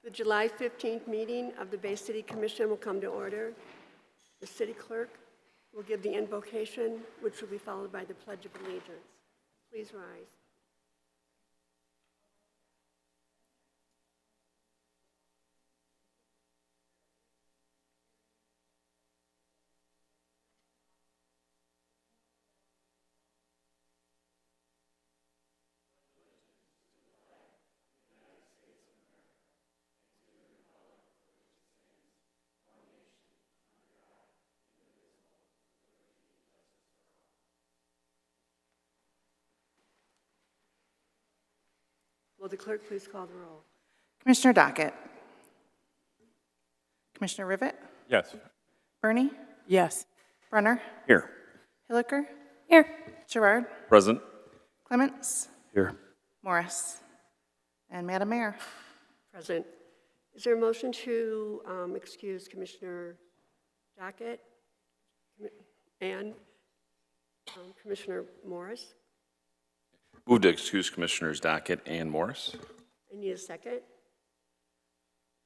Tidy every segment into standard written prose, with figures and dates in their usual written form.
The July 15th meeting of the Bay City Commission will come to order. The city clerk will give the invocation, which will be followed by the Pledge of Allegiance. Please rise. Will the clerk please call the roll? Commissioner Dockett. Commissioner Rivet. Yes. Bernie. Yes. Brunner. Here. Hilliker. Here. Gerard. Present. Clements. Here. Morris. And Madam Mayor. Present. Is there a motion to excuse Commissioner Dockett and Commissioner Morris? Move to excuse Commissioners Dockett and Morris. I need a second.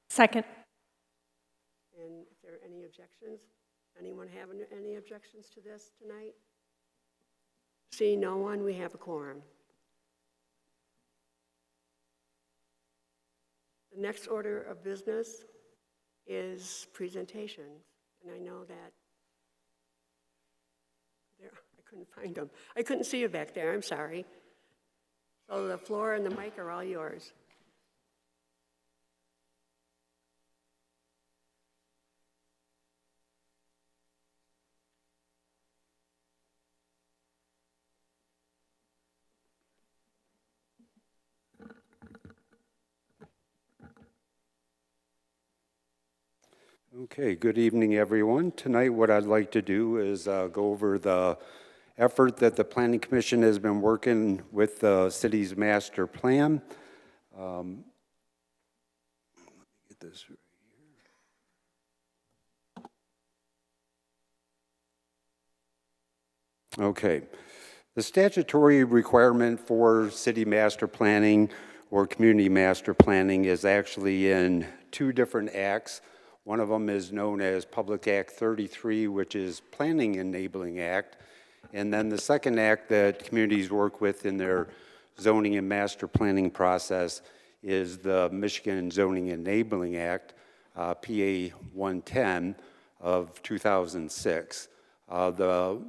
Second. And if there are any objections, anyone have any objections to this tonight? Seeing no one, we have a quorum. The next order of business is presentations, and I know that I couldn't find them. I couldn't see you back there, I'm sorry. So the floor and the mic are all yours. Okay, good evening, everyone. Tonight, what I'd like to do is go over the effort that the Planning Commission has been working with the city's master plan. Let me get this right here. Okay, the statutory requirement for city master planning or community master planning is actually in two different acts. One of them is known as Public Act 33, which is Planning Enabling Act. And then the second act that communities work with in their zoning and master planning process is the Michigan Zoning Enabling Act, PA 110 of 2006. The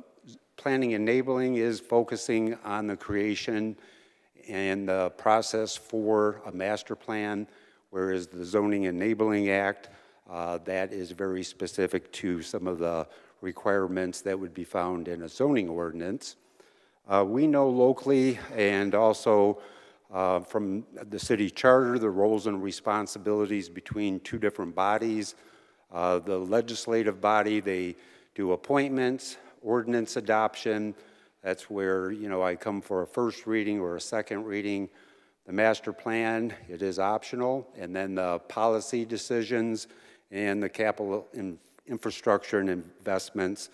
planning enabling is focusing on the creation and the process for a master plan, whereas the Zoning Enabling Act, that is very specific to some of the requirements that would be found in a zoning ordinance. We know locally and also from the city charter the roles and responsibilities between two different bodies. The legislative body, they do appointments, ordinance adoption. That's where, I come for a first reading or a second reading. The master plan, it is optional. And then the policy decisions and the capital infrastructure and investments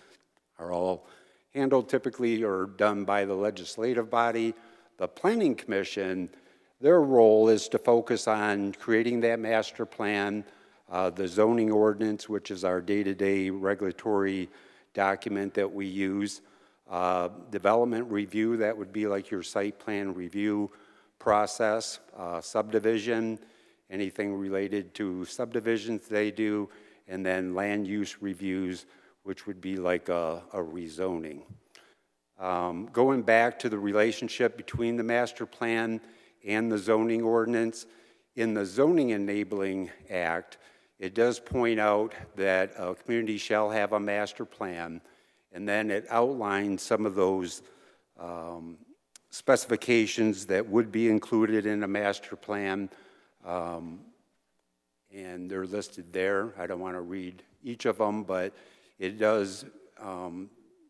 are all handled typically or done by the legislative body. The Planning Commission, their role is to focus on creating that master plan, the zoning ordinance, which is our day-to-day regulatory document that we use, development review, that would be like your site plan review process, subdivision, anything related to subdivisions they do, and then land use reviews, which would be like a rezoning. Going back to the relationship between the master plan and the zoning ordinance, in the Zoning Enabling Act, it does point out that a community shall have a master plan, and then it outlines some of those specifications that would be included in a master plan. And they're listed there. I don't want to read each of them, but it does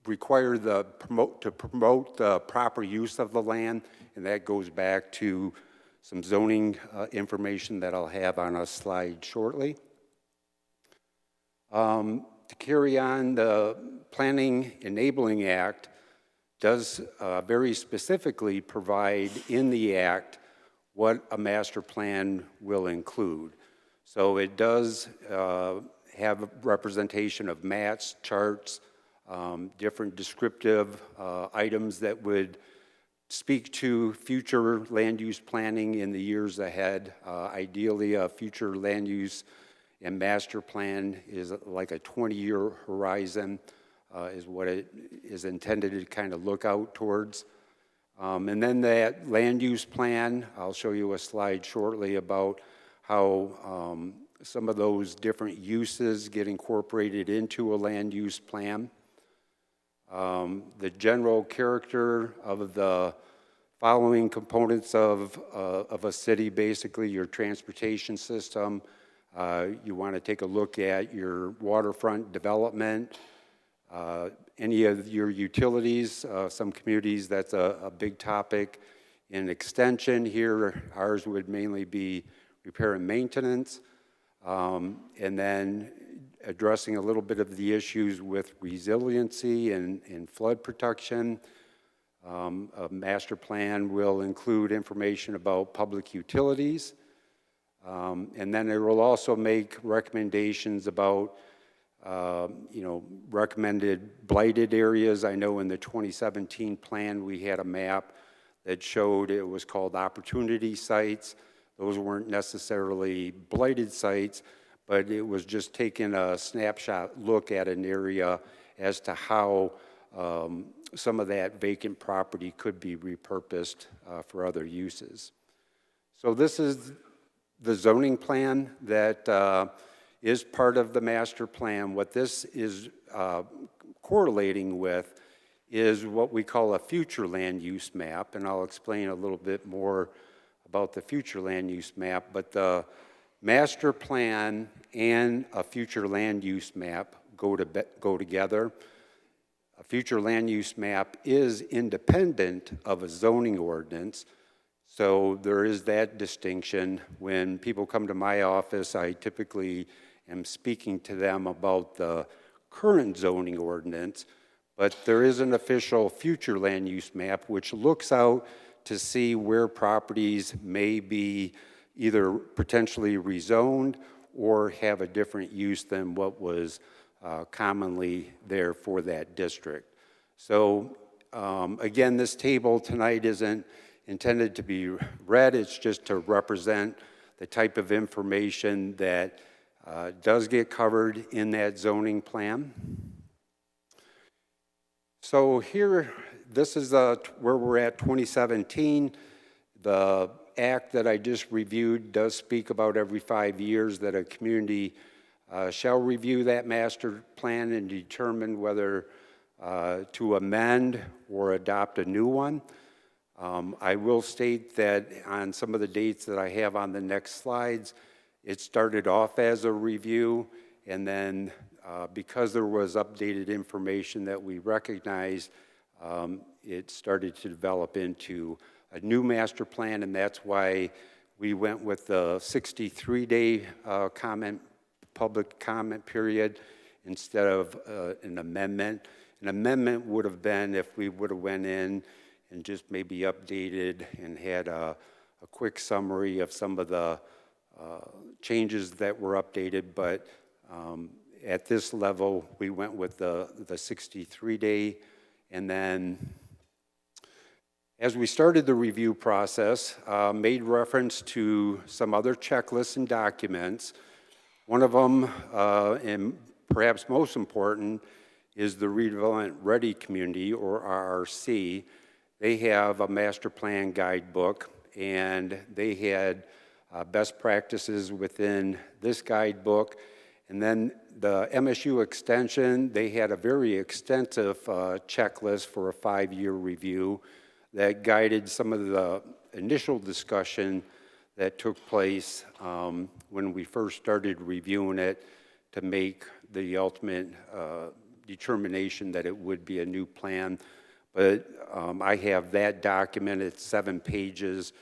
require to promote the proper use of the land, and that goes back to some zoning information that I'll have on a slide shortly. To carry on, the Planning Enabling Act does very specifically provide in the act what a master plan will include. So it does have a representation of maps, charts, different descriptive items that would speak to future land use planning in the years ahead. Ideally, a future land use and master plan is like a 20-year horizon is what it is intended to kind of look out towards. And then that land use plan, I'll show you a slide shortly about how some of those different uses get incorporated into a land use plan. The general character of the following components of a city, basically your transportation system. You want to take a look at your waterfront development, any of your utilities. Some communities, that's a big topic. In extension here, ours would mainly be repair and maintenance, and then addressing a little bit of the issues with resiliency and flood protection. A master plan will include information about public utilities, and then it will also make recommendations about recommended blighted areas. I know in the 2017 plan we had a map that showed it was called opportunity sites. Those weren't necessarily blighted sites, but it was just taking a snapshot look at an area as to how some of that vacant property could be repurposed for other uses. So this is the zoning plan that is part of the master plan. What this is correlating with is what we call a future land use map, and I'll explain a little bit more about the future land use map, but the master plan and a future land use map go together. A future land use map is independent of a zoning ordinance, so there is that distinction. When people come to my office, I typically am speaking to them about the current zoning ordinance, but there is an official future land use map which looks out to see where properties may be either potentially rezoned or have a different use than what was commonly there for that district. So again, this table tonight isn't intended to be read, it's just to represent the type of information that does get covered in that zoning plan. So here, this is where we're at 2017. The act that I just reviewed does speak about every 5 years that a community shall review that master plan and determine whether to amend or adopt a new one. I will state that on some of the dates that I have on the next slides, it started off as a review, and then because there was updated information that we recognized, it started to develop into a new master plan, and that's why we went with the 63-day public comment period instead of an amendment. An amendment would have been if we would have went in and just maybe updated and had a quick summary of some of the changes that were updated, but at this level, we went with the 63-day, and then as we started the review process, made reference to some other checklists and documents. One of them, and perhaps most important, is the Redevelopment Ready Community, or RRC. They have a master plan guidebook, and they had best practices within this guidebook. And then the MSU Extension, they had a very extensive checklist for a 5-year review that guided some of the initial discussion that took place when we first started reviewing it to make the ultimate determination that it would be a new plan. But I have that document, it's 7 pages,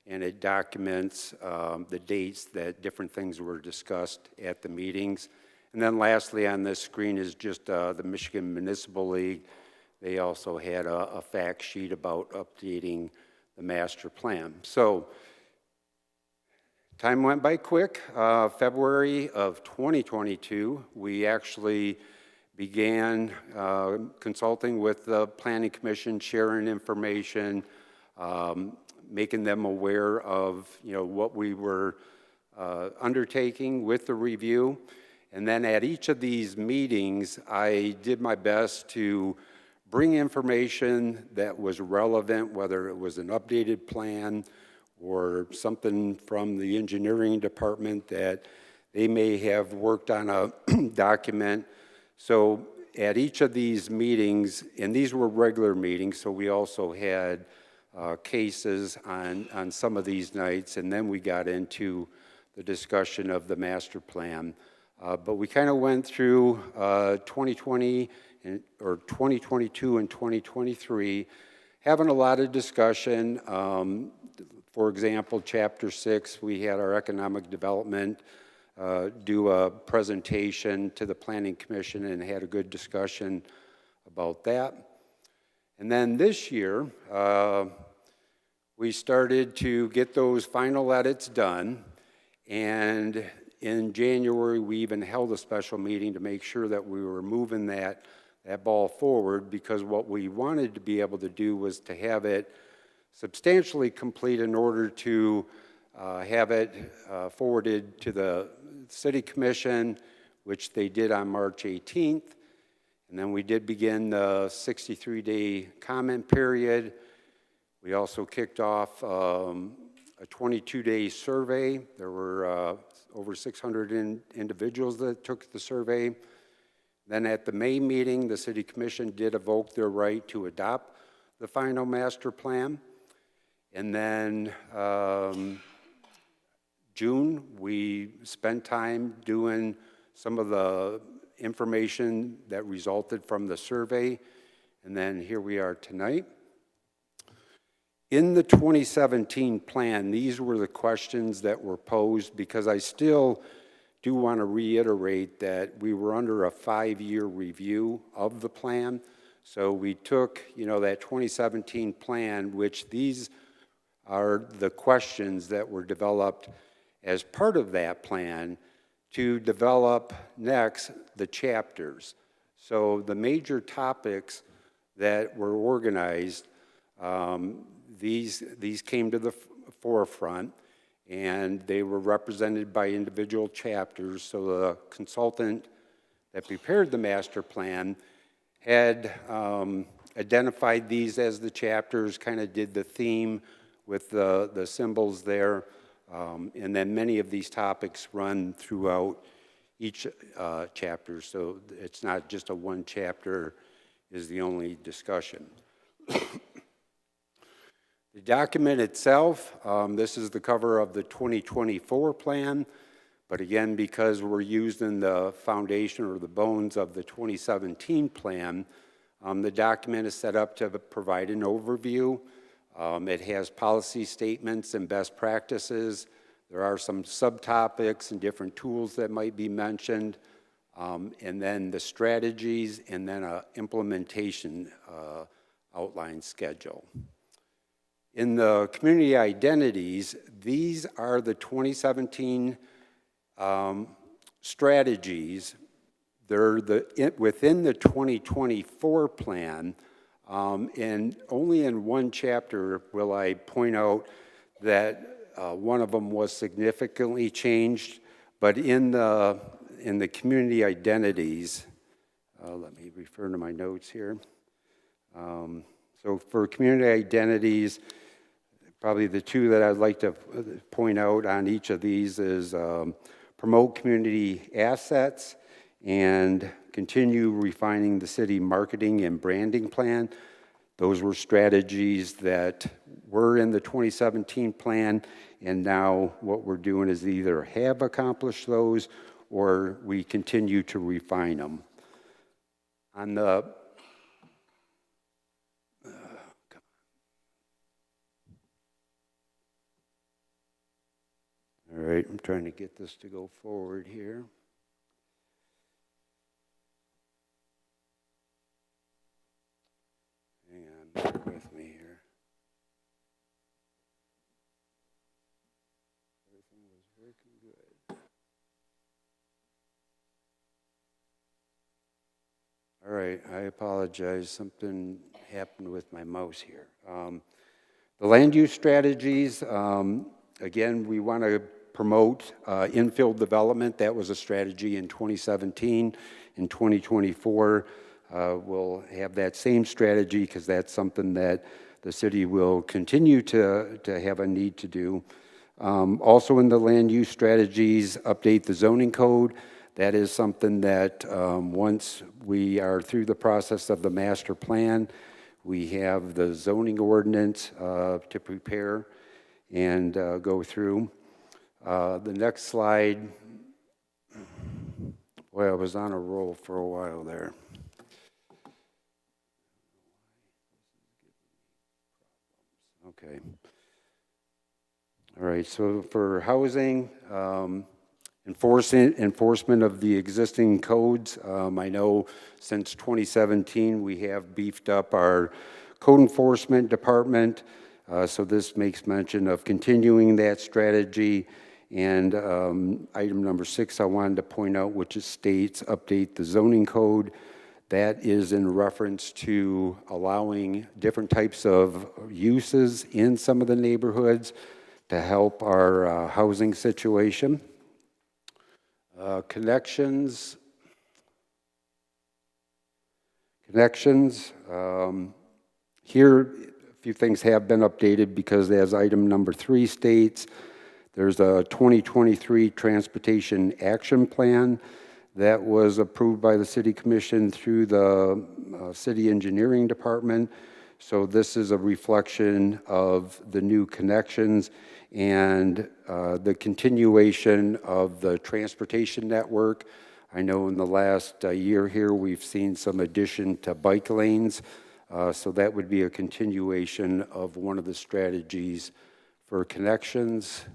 and it documents the dates that different things were discussed at the meetings. And then lastly on this screen is just the Michigan Municipal League. They also had a fact sheet about updating the master plan. So Time went by quick. February of 2022, we actually began consulting with the Planning Commission, sharing information, making them aware of, what we were undertaking with the review. And then at each of these meetings, I did my best to bring information that was relevant, whether it was an updated plan or something from the engineering department that they may have worked on a document. So at each of these meetings, and these were regular meetings, so we also had cases on some of these nights, and then we got into the discussion of the master plan. But we kind of went through 2020 or 2022 and 2023, having a lot of discussion. For example, Chapter 6, we had our economic development do a presentation to the Planning Commission and had a good discussion about that. And then this year, we started to get those final edits done, and in January, we even held a special meeting to make sure that we were moving that ball forward, because what we wanted to be able to do was to have it substantially complete in order to have it forwarded to the City Commission, which they did on March 18th. And then we did begin the 63-day comment period. We also kicked off a 22-day survey. There were over 600 individuals that took the survey. Then at the May meeting, the City Commission did evoke their right to adopt the final master plan. And then June, we spent time doing some of the information that resulted from the survey. And then here we are tonight. In the 2017 plan, these were the questions that were posed, because I still do want to reiterate that we were under a 5-year review of the plan. So we took, that 2017 plan, which these are the questions that were developed as part of that plan to develop next the chapters. So the major topics that were organized, these came to the forefront, and they were represented by individual chapters. So the consultant that prepared the master plan had identified these as the chapters, kind of did the theme with the symbols there, and then many of these topics run throughout each chapter, so it's not just a one chapter is the only discussion. The document itself, this is the cover of the 2024 plan, but again, because we're using the foundation or the bones of the 2017 plan, the document is set up to provide an overview. It has policy statements and best practices. There are some subtopics and different tools that might be mentioned, and then the strategies, and then an implementation outline schedule. In the community identities, these are the 2017 strategies. They're within the 2024 plan, and only in one chapter will I point out that one of them was significantly changed, but in the community identities, let me refer to my notes here. So for community identities, probably the two that I'd like to point out on each of these is promote community assets and continue refining the city marketing and branding plan. Those were strategies that were in the 2017 plan, and now what we're doing is either have accomplished those or we continue to refine them. On the all right, I'm trying to get this to go forward here. Hang on, bear with me here. everything was working good. All right, I apologize. Something happened with my mouse here. The land use strategies, again, we want to promote infill development. That was a strategy in 2017. In 2024, we'll have that same strategy because that's something that the city will continue to have a need to do. Also in the land use strategies, update the zoning code. That is something that once we are through the process of the master plan, we have the zoning ordinance to prepare and go through. The next slide, boy, I was on a roll for a while there. Okay. All right, so for housing, enforcement of the existing codes. I know since 2017, we have beefed up our code enforcement department. So this makes mention of continuing that strategy. And item number 6, I wanted to point out, which is states update the zoning code. That is in reference to allowing different types of uses in some of the neighborhoods to help our housing situation. Connections. Here, a few things have been updated because as item number 3 states, there's a 2023 Transportation Action Plan that was approved by the City Commission through the City Engineering Department. So this is a reflection of the new connections and the continuation of the transportation network. I know in the last year here, we've seen some addition to bike lanes. So that would be a continuation of one of the strategies for connections.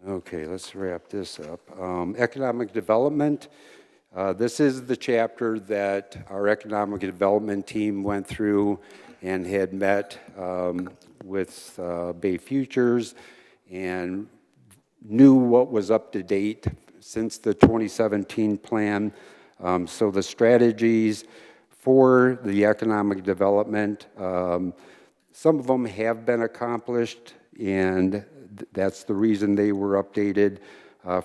Okay, let's wrap this up. Economic development. This is the chapter that our economic development team went through and had met with Bay Futures and knew what was up to date since the 2017 plan. So the strategies for the economic development, some of them have been accomplished, and that's the reason they were updated.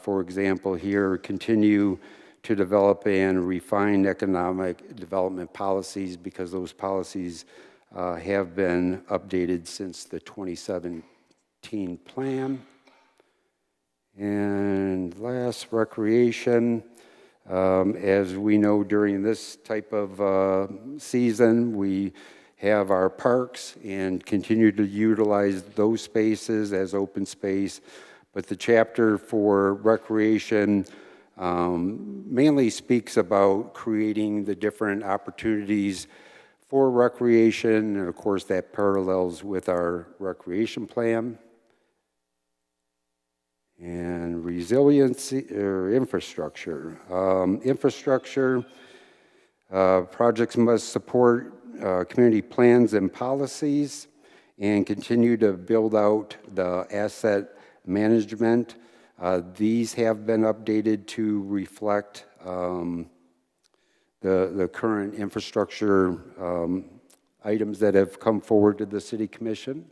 For example, here, continue to develop and refine economic development policies because those policies have been updated since the 2017 plan. And last, recreation. As we know, during this type of season, we have our parks and continue to utilize those spaces as open space. But the chapter for recreation mainly speaks about creating the different opportunities for recreation, and of course that parallels with our recreation plan. And resiliency or infrastructure. Projects must support community plans and policies and continue to build out the asset management. These have been updated to reflect the current infrastructure items that have come forward to the City Commission.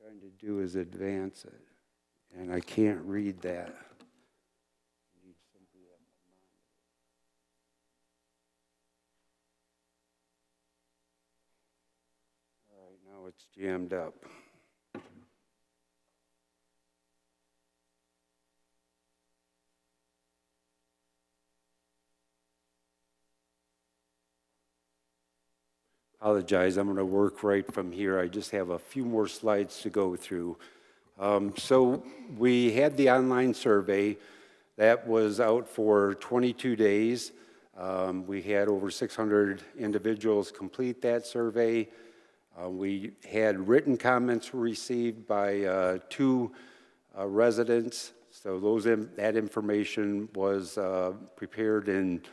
Trying to do is advance it, and I can't read that. All right, now it's jammed up. Apologize, I'm going to work right from here. I just have a few more slides to go through. So we had the online survey. That was out for 22 days. We had over 600 individuals complete that survey. We had written comments received by 2 residents. So that information was prepared and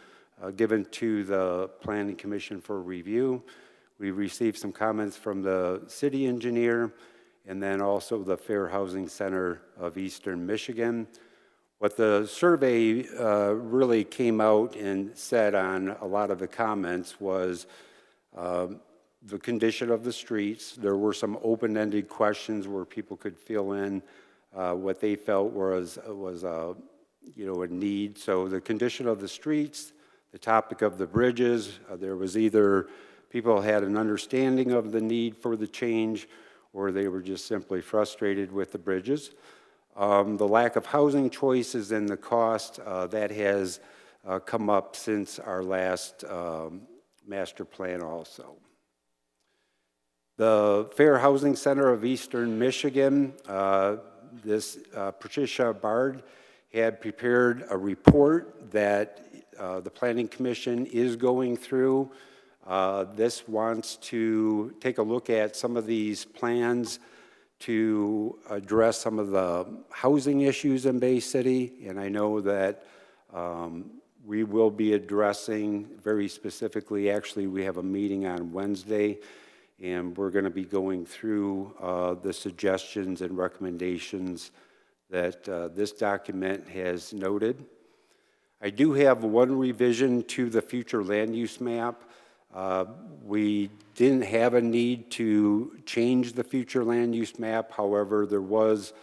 given to the Planning Commission for review. We received some comments from the city engineer and then also the Fair Housing Center of Eastern Michigan. What the survey really came out and said on a lot of the comments was the condition of the streets. There were some open-ended questions where people could fill in what they felt was a need. So the condition of the streets, the topic of the bridges, there was either people had an understanding of the need for the change or they were just simply frustrated with the bridges. The lack of housing choices and the cost, that has come up since our last master plan also. The Fair Housing Center of Eastern Michigan, Patricia Bard had prepared a report that the Planning Commission is going through. This wants to take a look at some of these plans to address some of the housing issues in Bay City, and I know that we will be addressing very specifically, actually we have a meeting on Wednesday, and we're going to be going through the suggestions and recommendations that this document has noted. I do have one revision to the future land use map. We didn't have a need to change the future land use map. However, there was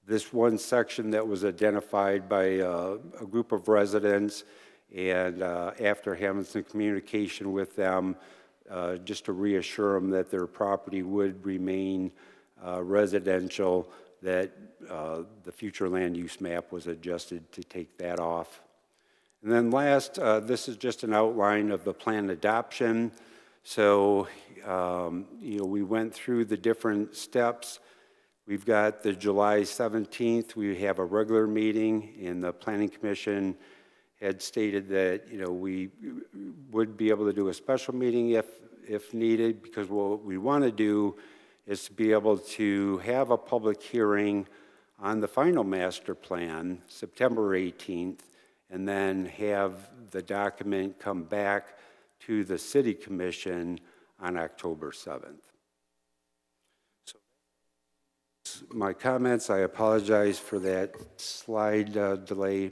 this one section that was identified by a group of residents, and after having some communication with them, just to reassure them that their property would remain residential, that the future land use map was adjusted to take that off. And then last, this is just an outline of the planned adoption. So, we went through the different steps. We've got the July 17th, we have a regular meeting, and the Planning Commission had stated that, we would be able to do a special meeting if needed, because what we want to do is to be able to have a public hearing on the final master plan, September 18th, and then have the document come back to the City Commission on October 7th. So my comments, I apologize for that slide delay,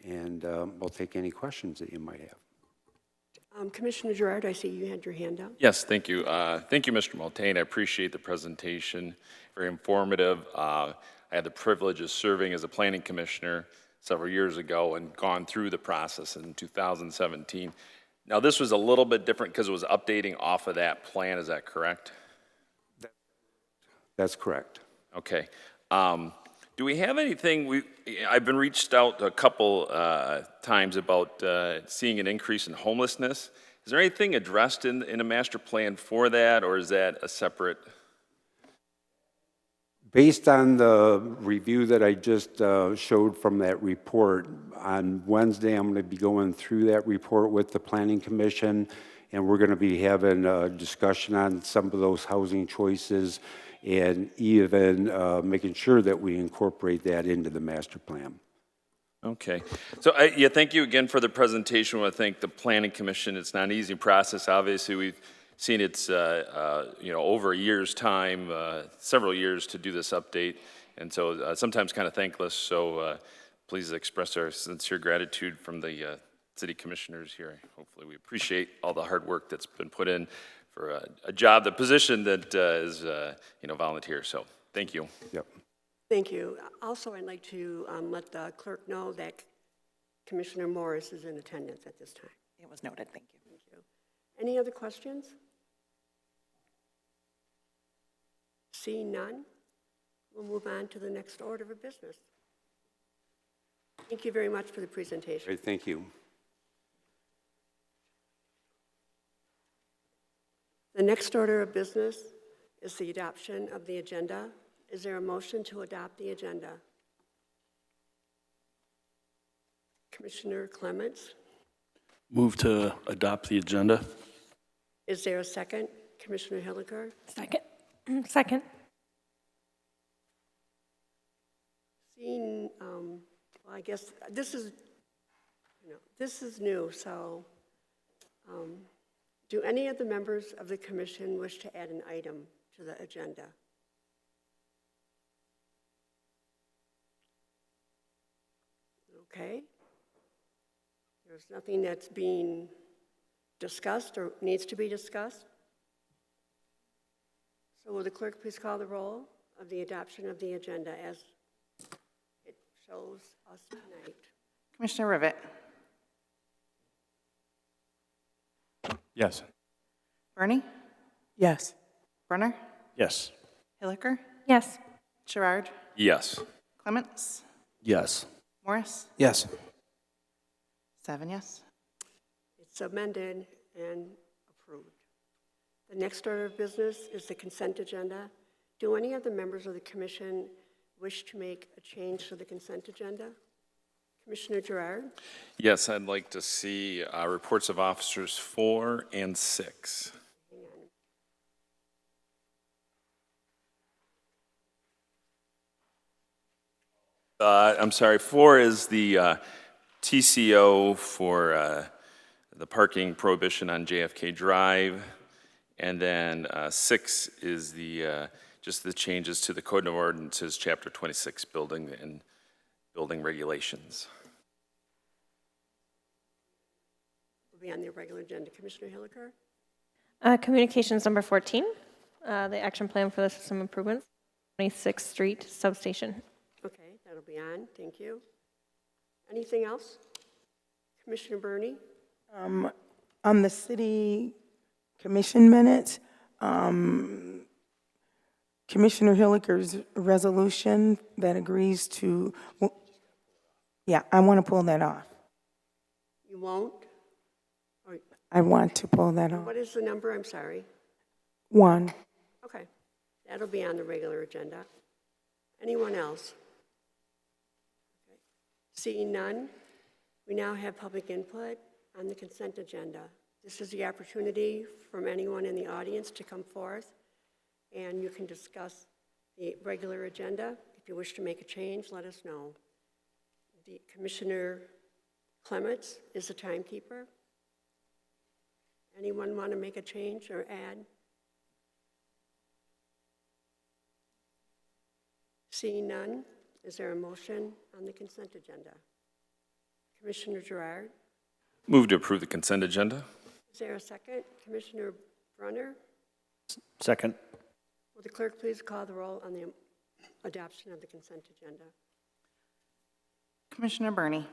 and we'll take any questions that you might have. Commissioner Gerard, I see you had your hand up. Yes, thank you. Thank you, Mr. Multain. I appreciate the presentation. Very informative. I had the privilege of serving as a planning commissioner several years ago and gone through the process in 2017. Now, this was a little bit different because it was updating off of that plan. Is that correct? That's correct. Okay. Do we have anything, I've been reached out a couple times about seeing an increase in homelessness. Is there anything addressed in a master plan for that, or is that a separate? Based on the review that I just showed from that report, on Wednesday I'm going to be going through that report with the Planning Commission, and we're going to be having a discussion on some of those housing choices and even making sure that we incorporate that into the master plan. Okay. So, thank you again for the presentation. I want to thank the Planning Commission. It's not an easy process. Obviously, we've seen it's, over a year's time, several years to do this update, and so sometimes kind of thankless. So please express our sincere gratitude from the city commissioners here. Hopefully we appreciate all the hard work that's been put in for a job, the position that is, volunteer. So thank you. Yep. Thank you. Also, I'd like to let the clerk know that Commissioner Morris is in attendance at this time. It was noted, thank you. Thank you. Any other questions? Seeing none, we'll move on to the next order of business. Thank you very much for the presentation. Great, thank you. The next order of business is the adoption of the agenda. Is there a motion to adopt the agenda? Commissioner Clements, Move to adopt the agenda. is there a second? Commissioner Hilliker? Second. Second. Seeing, well, I guess this is, this is new, so do any of the members of the commission wish to add an item to the agenda? Okay. There's nothing that's being discussed or needs to be discussed. So will the clerk please call the roll of the adoption of the agenda as it shows us tonight? Commissioner Rivet, Yes. Bernie, Yes. Brunner, Yes. Hilliker, Yes. Gerard, Yes. Clements, Yes. Morris, Yes. 7 yes. It's amended and approved. The next order of business is the consent agenda. Do any of the members of the commission wish to make a change to the consent agenda? Commissioner Gerard? Yes, I'd like to see reports of officers 4 and 6. I'm sorry, 4 is the TCO for the parking prohibition on JFK Drive, and then 6 is the, just the changes to the Code of Ordinances, Chapter 26, Building and Building Regulations. Will be on the regular agenda. Commissioner Hilliker? Communications number 14, the action plan for the system improvements, 26th Street substation. Okay, that'll be on. Thank you. Anything else? Commissioner Burney? On the city commission minutes, Commissioner Hilliker's resolution that agrees to, yeah, I want to pull that off. You won't? Or I want to pull that off. what is the number? I'm sorry. 1. Okay, that'll be on the regular agenda. Anyone else? Okay. Seeing none, we now have public input on the consent agenda. This is the opportunity from anyone in the audience to come forth, and you can discuss the regular agenda. If you wish to make a change, let us know. The Commissioner Clements is the timekeeper. Anyone want to make a change or add? Seeing none, is there a motion on the consent agenda? Commissioner Gerard, Move to approve the consent agenda. is there a second? Commissioner Brunner, Second. will the clerk please call the roll on the adoption of the consent agenda? Commissioner Bernie,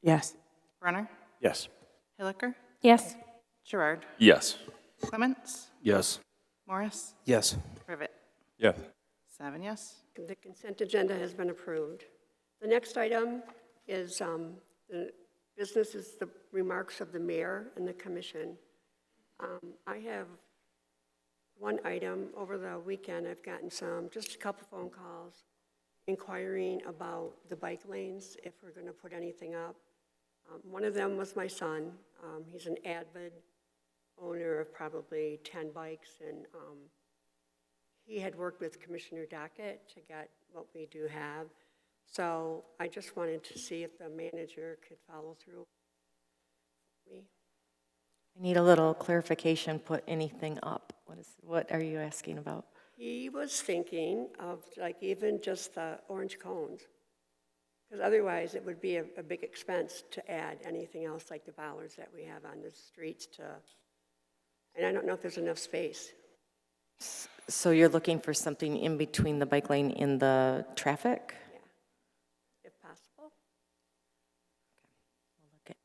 Yes. Brunner, Yes. Hilliker, Yes. Gerard, Yes. Clements, Yes. Morris, Yes. Rivet, Yes. 7 yes. The consent agenda has been approved. The next item is the business is the remarks of the mayor and the commission. I have one item. Over the weekend, I've gotten just a couple phone calls inquiring about the bike lanes, if we're going to put anything up. One of them was my son. He's an avid owner of probably 10 bikes, and he had worked with Commissioner Dockett to get what we do have. So I just wanted to see if the manager could follow through with me. I need a little clarification, put anything up. What are you asking about? He was thinking of like even just the orange cones, because otherwise it would be a big expense to add anything else like the bollards that we have on the streets and I don't know if there's enough space. So you're looking for something in between the bike lane and the traffic? If possible.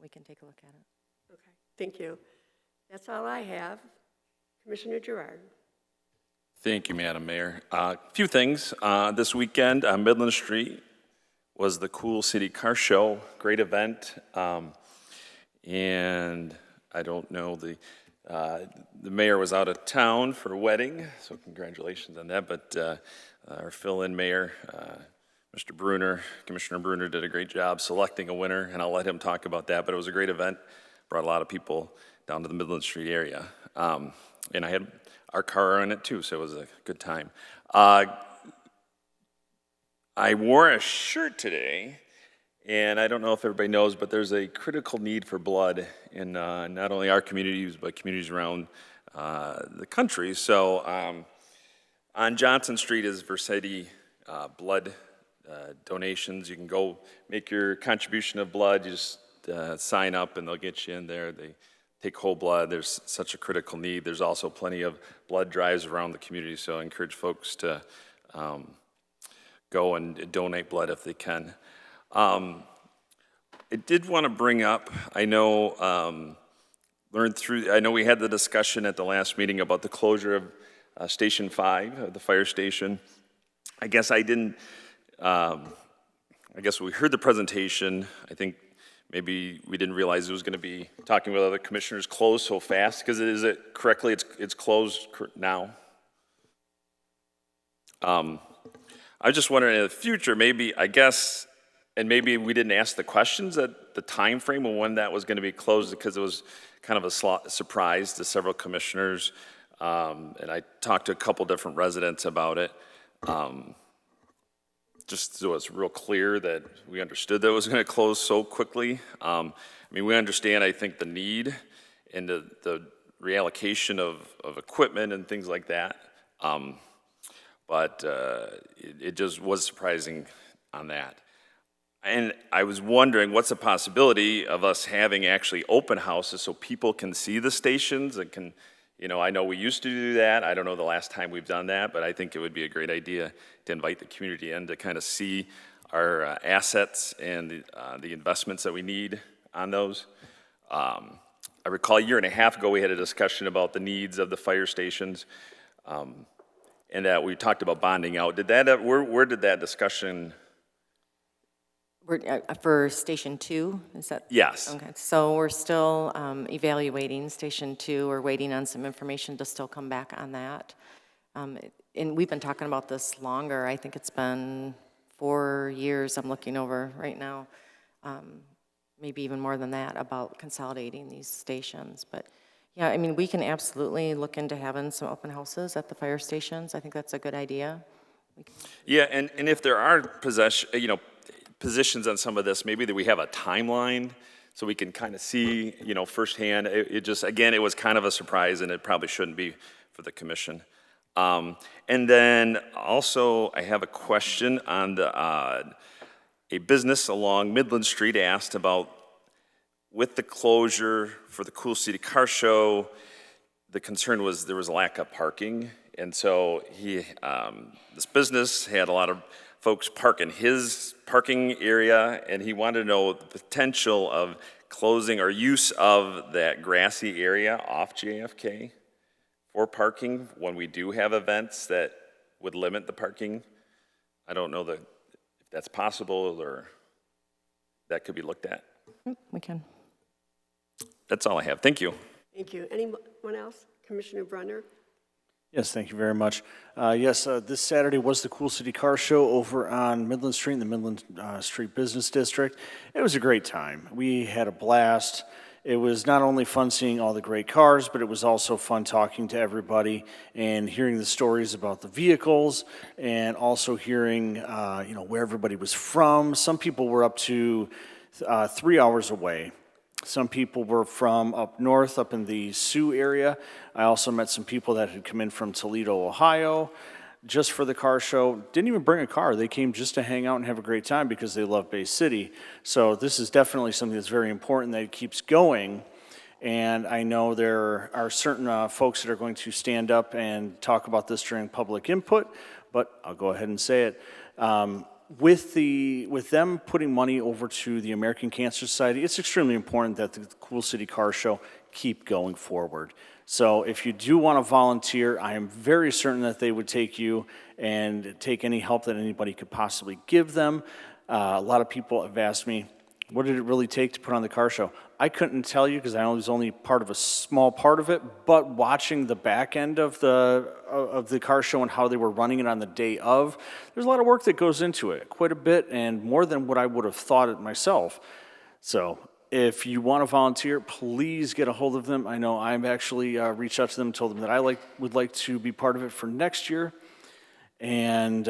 We can take a look at it. Okay, thank you. That's all I have. Commissioner Gerard. Thank you, Madam Mayor. A few things. This weekend on Midland Street was the Cool City Car Show. Great event. And I don't know, the The mayor was out of town for a wedding, so congratulations on that. But our fill-in mayor, Mr. Bruner, Commissioner Bruner, did a great job selecting a winner, and I'll let him talk about that. But it was a great event, brought a lot of people down to the Midland Street area. And I had our car on it too, so it was a good time. I wore a shirt today, and I don't know if everybody knows, but there's a critical need for blood in not only our communities, but communities around the country. So on Johnson Street is Versiti blood donations. You can go make your contribution of blood. You just sign up, and they'll get you in there. They take whole blood. There's such a critical need. There's also plenty of blood drives around the community, so I encourage folks to go and donate blood if they can. I did want to bring up, I know I know we had the discussion at the last meeting about the closure of Station 5, the fire station. I guess I guess we heard the presentation. I think maybe we didn't realize it was going to be talking with other commissioners closed so fast, because is it correctly, it's closed now? I was just wondering in the future, maybe, I guess, and maybe we didn't ask the questions at the time frame of when that was going to be closed, because it was kind of a surprise to several commissioners. And I talked to a couple different residents about it. Just so it's real clear that we understood that it was going to close so quickly. I mean, we understand, I think, the need and the reallocation of equipment and things like that. But it just was surprising on that. And I was wondering, what's the possibility of us having actually open houses so people can see the stations and can, I know we used to do that. I don't know the last time we've done that, but I think it would be a great idea to invite the community in to kind of see our assets and the investments that we need on those. I recall a year and a half ago, we had a discussion about the needs of the fire stations. And that we talked about bonding out. Where did that discussion? For Station 2, is that? Yes. Okay, so we're still evaluating Station 2. We're waiting on some information to still come back on that. And we've been talking about this longer. I think it's been 4 years I'm looking over right now, maybe even more than that, about consolidating these stations. But yeah, I mean, we can absolutely look into having some open houses at the fire stations. I think that's a good idea. Yeah, and if there are positions on some of this, maybe that we have a timeline so we can kind of see, firsthand. It just, again, it was kind of a surprise, and it probably shouldn't be for the commission. And then also, I have a question on a business along Midland Street asked about, with the closure for the Cool City Car Show, the concern was there was a lack of parking. And so this business had a lot of folks park in his parking area, and he wanted to know the potential of closing or use of that grassy area off JFK for parking when we do have events that would limit the parking. I don't know if that's possible or that could be looked at. We can. That's all I have. Thank you. Thank you. Anyone else? Commissioner Brunner? Yes, thank you very much. This Saturday was the Cool City Car Show over on Midland Street in the Midland Street Business District. It was a great time. We had a blast. It was not only fun seeing all the great cars, but it was also fun talking to everybody and hearing the stories about the vehicles, and also hearing where everybody was from. Some people were up to 3 hours away. Some people were from up north, up in the Sioux area. I also met some people that had come in from Toledo, Ohio, just for the car show. Didn't even bring a car. They came just to hang out and have a great time because they love Bay City. So this is definitely something that's very important that it keeps going. And I know there are certain folks that are going to stand up and talk about this during public input, but I'll go ahead and say it. With them putting money over to the American Cancer Society, it's extremely important that the Cool City Car Show keep going forward. So if you do want to volunteer, I am very certain that they would take you and take any help that anybody could possibly give them. A lot of people have asked me, what did it really take to put on the car show? I couldn't tell you because I was only part of a small part of it, but watching the back end of the car show and how they were running it on the day of, there's a lot of work that goes into it, quite a bit, and more than what I would have thought it myself. So if you want to volunteer, please get a hold of them. I know I've actually reached out to them and told them that I would like to be part of it for next year and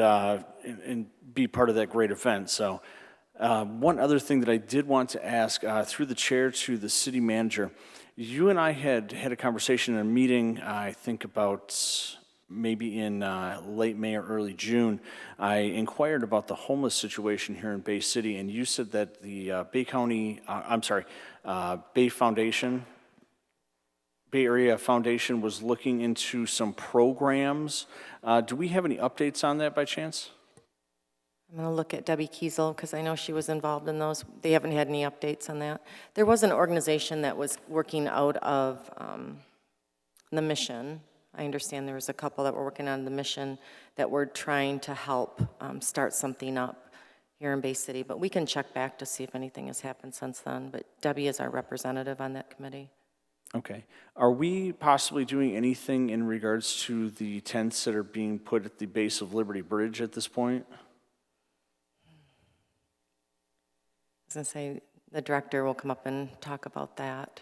be part of that great event. So one other thing that I did want to ask through the chair to the city manager, you and I had a conversation in a meeting, I think about maybe in late May or early June. I inquired about the homeless situation here in Bay City, and you said that the Bay Area Foundation was looking into some programs. Do we have any updates on that by chance? I'm going to look at Debbie Kiesel because I know she was involved in those. They haven't had any updates on that. There was an organization that was working out of the Mission. I understand there was a couple that were working on the Mission that were trying to help start something up here in Bay City. But we can check back to see if anything has happened since then. But Debbie is our representative on that committee. Okay. Are we possibly doing anything in regards to the tents that are being put at the base of Liberty Bridge at this point? I was going to say the director will come up and talk about that.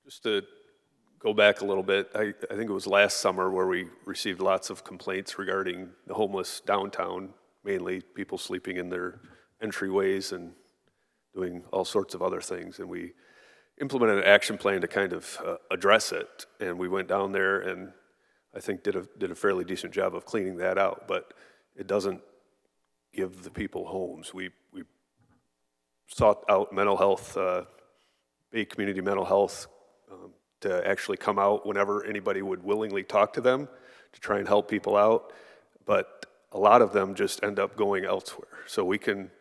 Just to go back a little bit, I think it was last summer where we received lots of complaints regarding the homeless downtown, mainly people sleeping in their entryways and doing all sorts of other things. And we implemented an action plan to kind of address it. And we went down there and I think did a fairly decent job of cleaning that out, but it doesn't give the people homes. We sought out mental health, Bay Community Mental Health, to actually come out whenever anybody would willingly talk to them to try and help people out. But a lot of them just end up going elsewhere. So we can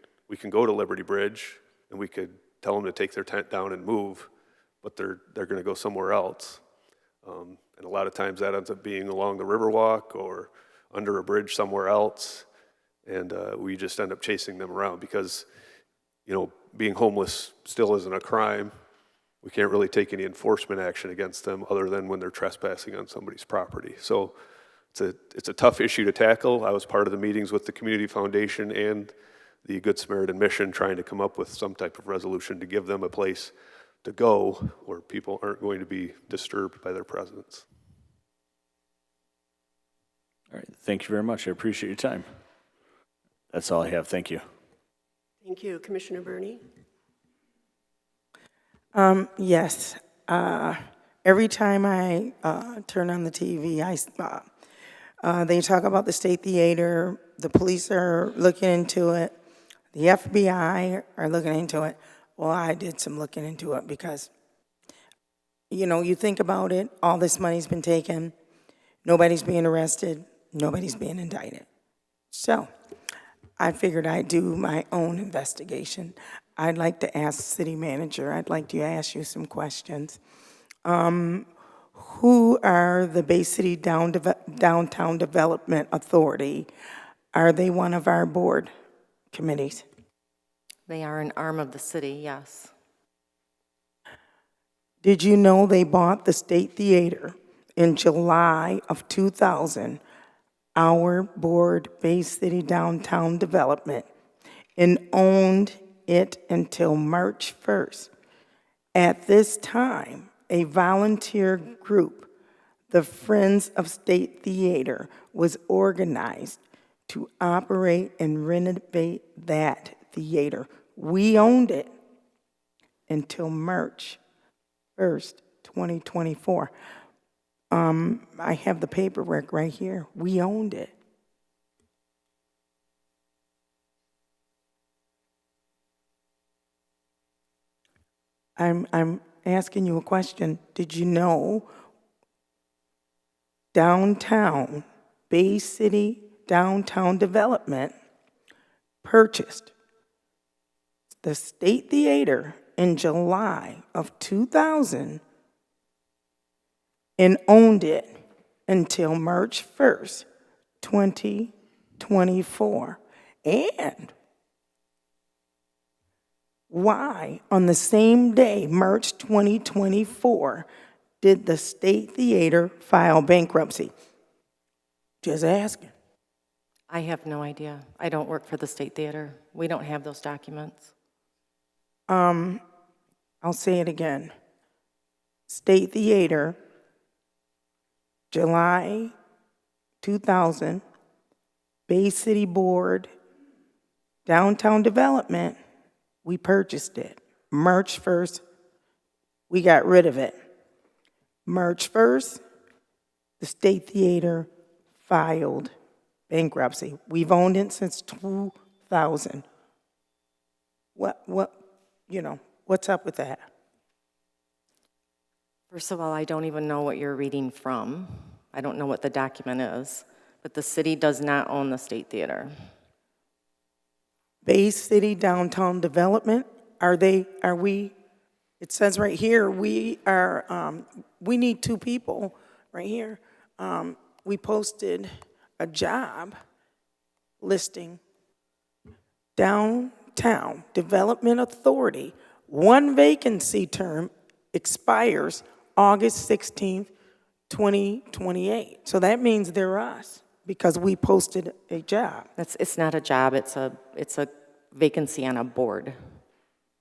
go to Liberty Bridge and we could tell them to take their tent down and move, but they're going to go somewhere else. And a lot of times that ends up being along the Riverwalk or under a bridge somewhere else. And we just end up chasing them around because, you know, being homeless still isn't a crime. We can't really take any enforcement action against them other than when they're trespassing on somebody's property. So it's a tough issue to tackle. I was part of the meetings with the Community Foundation and the Good Samaritan Mission trying to come up with some type of resolution to give them a place to go where people aren't going to be disturbed by their presence. All right. Thank you very much. I appreciate your time. That's all I have. Thank you. Thank you. Commissioner Burney? Yes. Every time I turn on the TV, they talk about the State Theater. The police are looking into it. The FBI are looking into it. Well, I did some looking into it because, you know, you think about it, all this money's been taken, nobody's being arrested, nobody's being indicted. So I figured I'd do my own investigation. I'd like to ask the city manager, I'd like to ask you some questions. Who are the Bay City Downtown Development Authority? Are they one of our board committees? They are an arm of the city, yes. Did you know they bought the State Theater in July of 2000, our board, Bay City Downtown Development, and owned it until March 1st. At this time, a volunteer group, the Friends of State Theater, was organized to operate and renovate that theater. We owned it until March 1st, 2024. I have the paperwork right here. We owned it. I'm asking you a question. Did you know downtown, Bay City Downtown Development purchased the State Theater in July of 2000 and owned it until March 1st, 2024. And why, on the same day, March 2024, did the State Theater file bankruptcy? Just asking. I have no idea. I don't work for the State Theater. We don't have those documents. I'll say it again. State Theater, July 2000, Bay City Board, Downtown Development, we purchased it. March 1st, we got rid of it. March 1st, the State Theater filed bankruptcy. We've owned it since 2000. What's up with that? First of all, I don't even know what you're reading from. I don't know what the document is, but the city does not own the State Theater. Bay City Downtown Development, it says right here, we need 2 people, right here. We posted a job listing, Downtown Development Authority, 1 vacancy term expires August 16th, 2028. So that means they're us, because we posted a job. It's not a job, it's a vacancy on a board.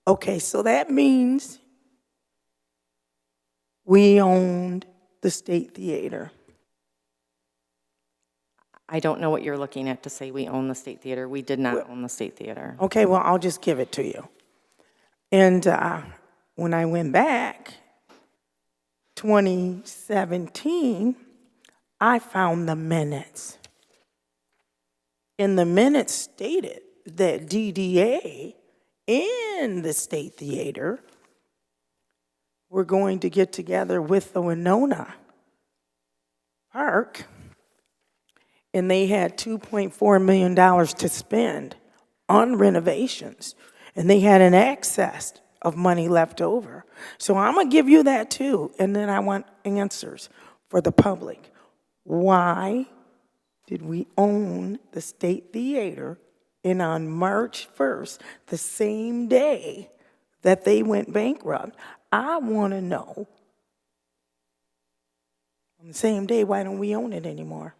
Okay, so that means we owned the State Theater. I don't know what you're looking at to say we own the State Theater. We did not own the State Theater. Okay, well, I'll just give it to you. And when I went back, 2017, I found the minutes. And the minutes stated that DDA and the State Theater were going to get together with the Winona Park, and they had $2.4 million to spend on renovations, and they had an excess of money left over. So I'm going to give you that too, and then I want answers for the public. Why did we own the State Theater, and on March 1st, the same day that they went bankrupt, I want to know, on the same day, why don't we own it anymore?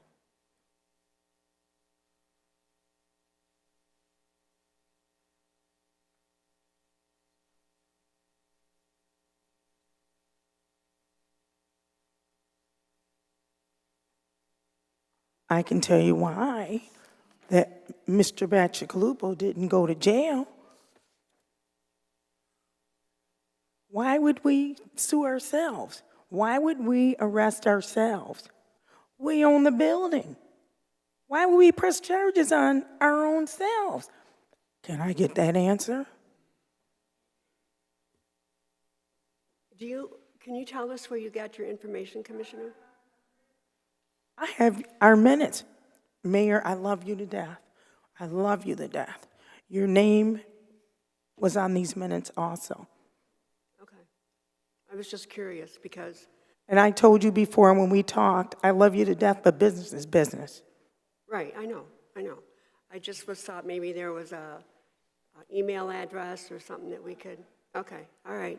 I can tell you why, that Mr. Bacigalupo didn't go to jail. Why would we sue ourselves? Why would we arrest ourselves? We own the building. Why would we press charges on our own selves? Can I get that answer? Can you tell us where you got your information, Commissioner? I have our minutes. Mayor, I love you to death. I love you to death. Your name was on these minutes also. Okay. I was just curious because... And I told you before when we talked, I love you to death, but business is business. Right, I know. I just thought maybe there was a email address or something that we could... Okay, all right.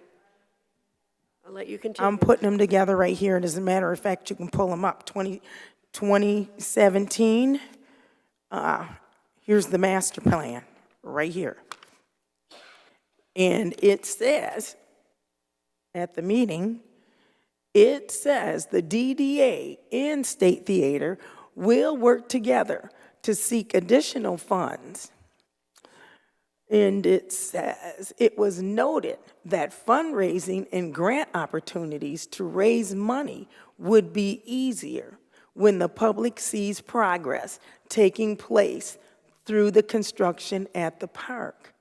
I'll let you continue. I'm putting them together right here, and as a matter of fact, you can pull them up. 2017, here's the master plan, right here. And it says, at the meeting, it says the DDA and State Theater will work together to seek additional funds. And it says, it was noted that fundraising and grant opportunities to raise money would be easier when the public sees progress taking place through the construction at the park.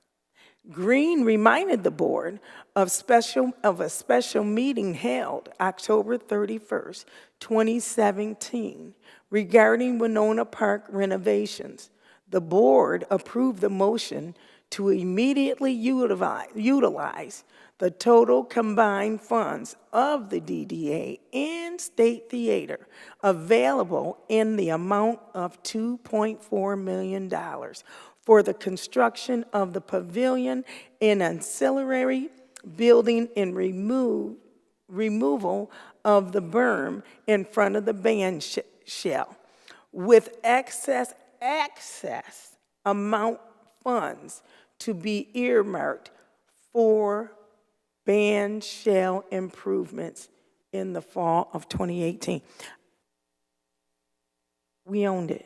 Green reminded the board of a special meeting held October 31st, 2017, regarding Winona Park renovations. The board approved the motion to immediately utilize the total combined funds of the DDA and State Theater available in the amount of $2.4 million for the construction of the pavilion and ancillary building and removal of the berm in front of the band shell, with excess amount funds to be earmarked for band shell improvements in the fall of 2018. We owned it.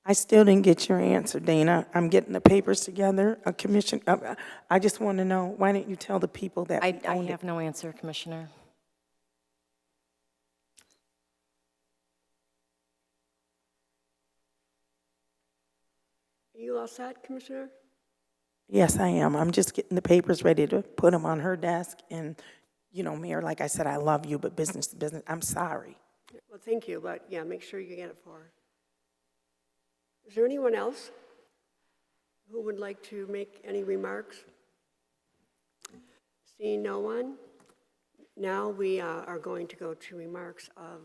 I still didn't get your answer, Dana. I'm getting the papers together, a commission. I just want to know, why didn't you tell the people that we I owned it? have no answer, Commissioner. Are you all set, Commissioner? Yes, I am. I'm just getting the papers ready to put them on her desk. And, you know, Mayor, like I said, I love you, but business to business, I'm sorry. Well, thank you, but yeah, make sure you get it for her. Is there anyone else who would like to make any remarks? Seeing no one, now we are going to go to remarks of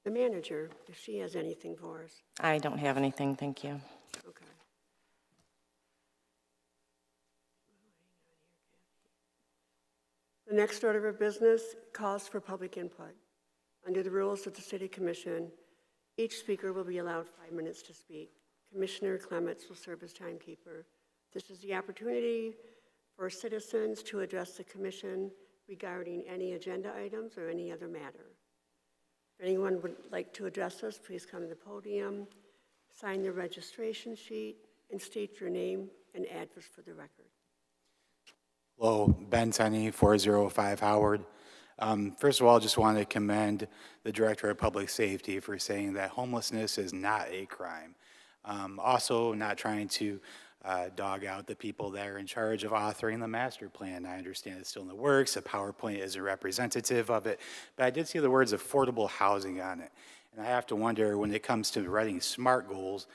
the manager, if she has anything for us. I don't have anything, thank you. Okay. The next order of business calls for public input. Under the rules of the City Commission, each speaker will be allowed 5 minutes to speak. Commissioner Clements will serve as timekeeper. This is the opportunity for citizens to address the commission regarding any agenda items or any other matter. If anyone would like to address us, please come to the podium, sign the registration sheet, and state your name and address for the record. Hello, Ben Tenney, 405 Howard. First of all, I just want to commend the Director of Public Safety for saying that homelessness is not a crime. Also, not trying to dog out the people that are in charge of authoring the master plan. I understand it's still in the works. A PowerPoint is a representative of it, but I did see the words affordable housing on it. And I have to wonder, when it comes to writing SMART goals,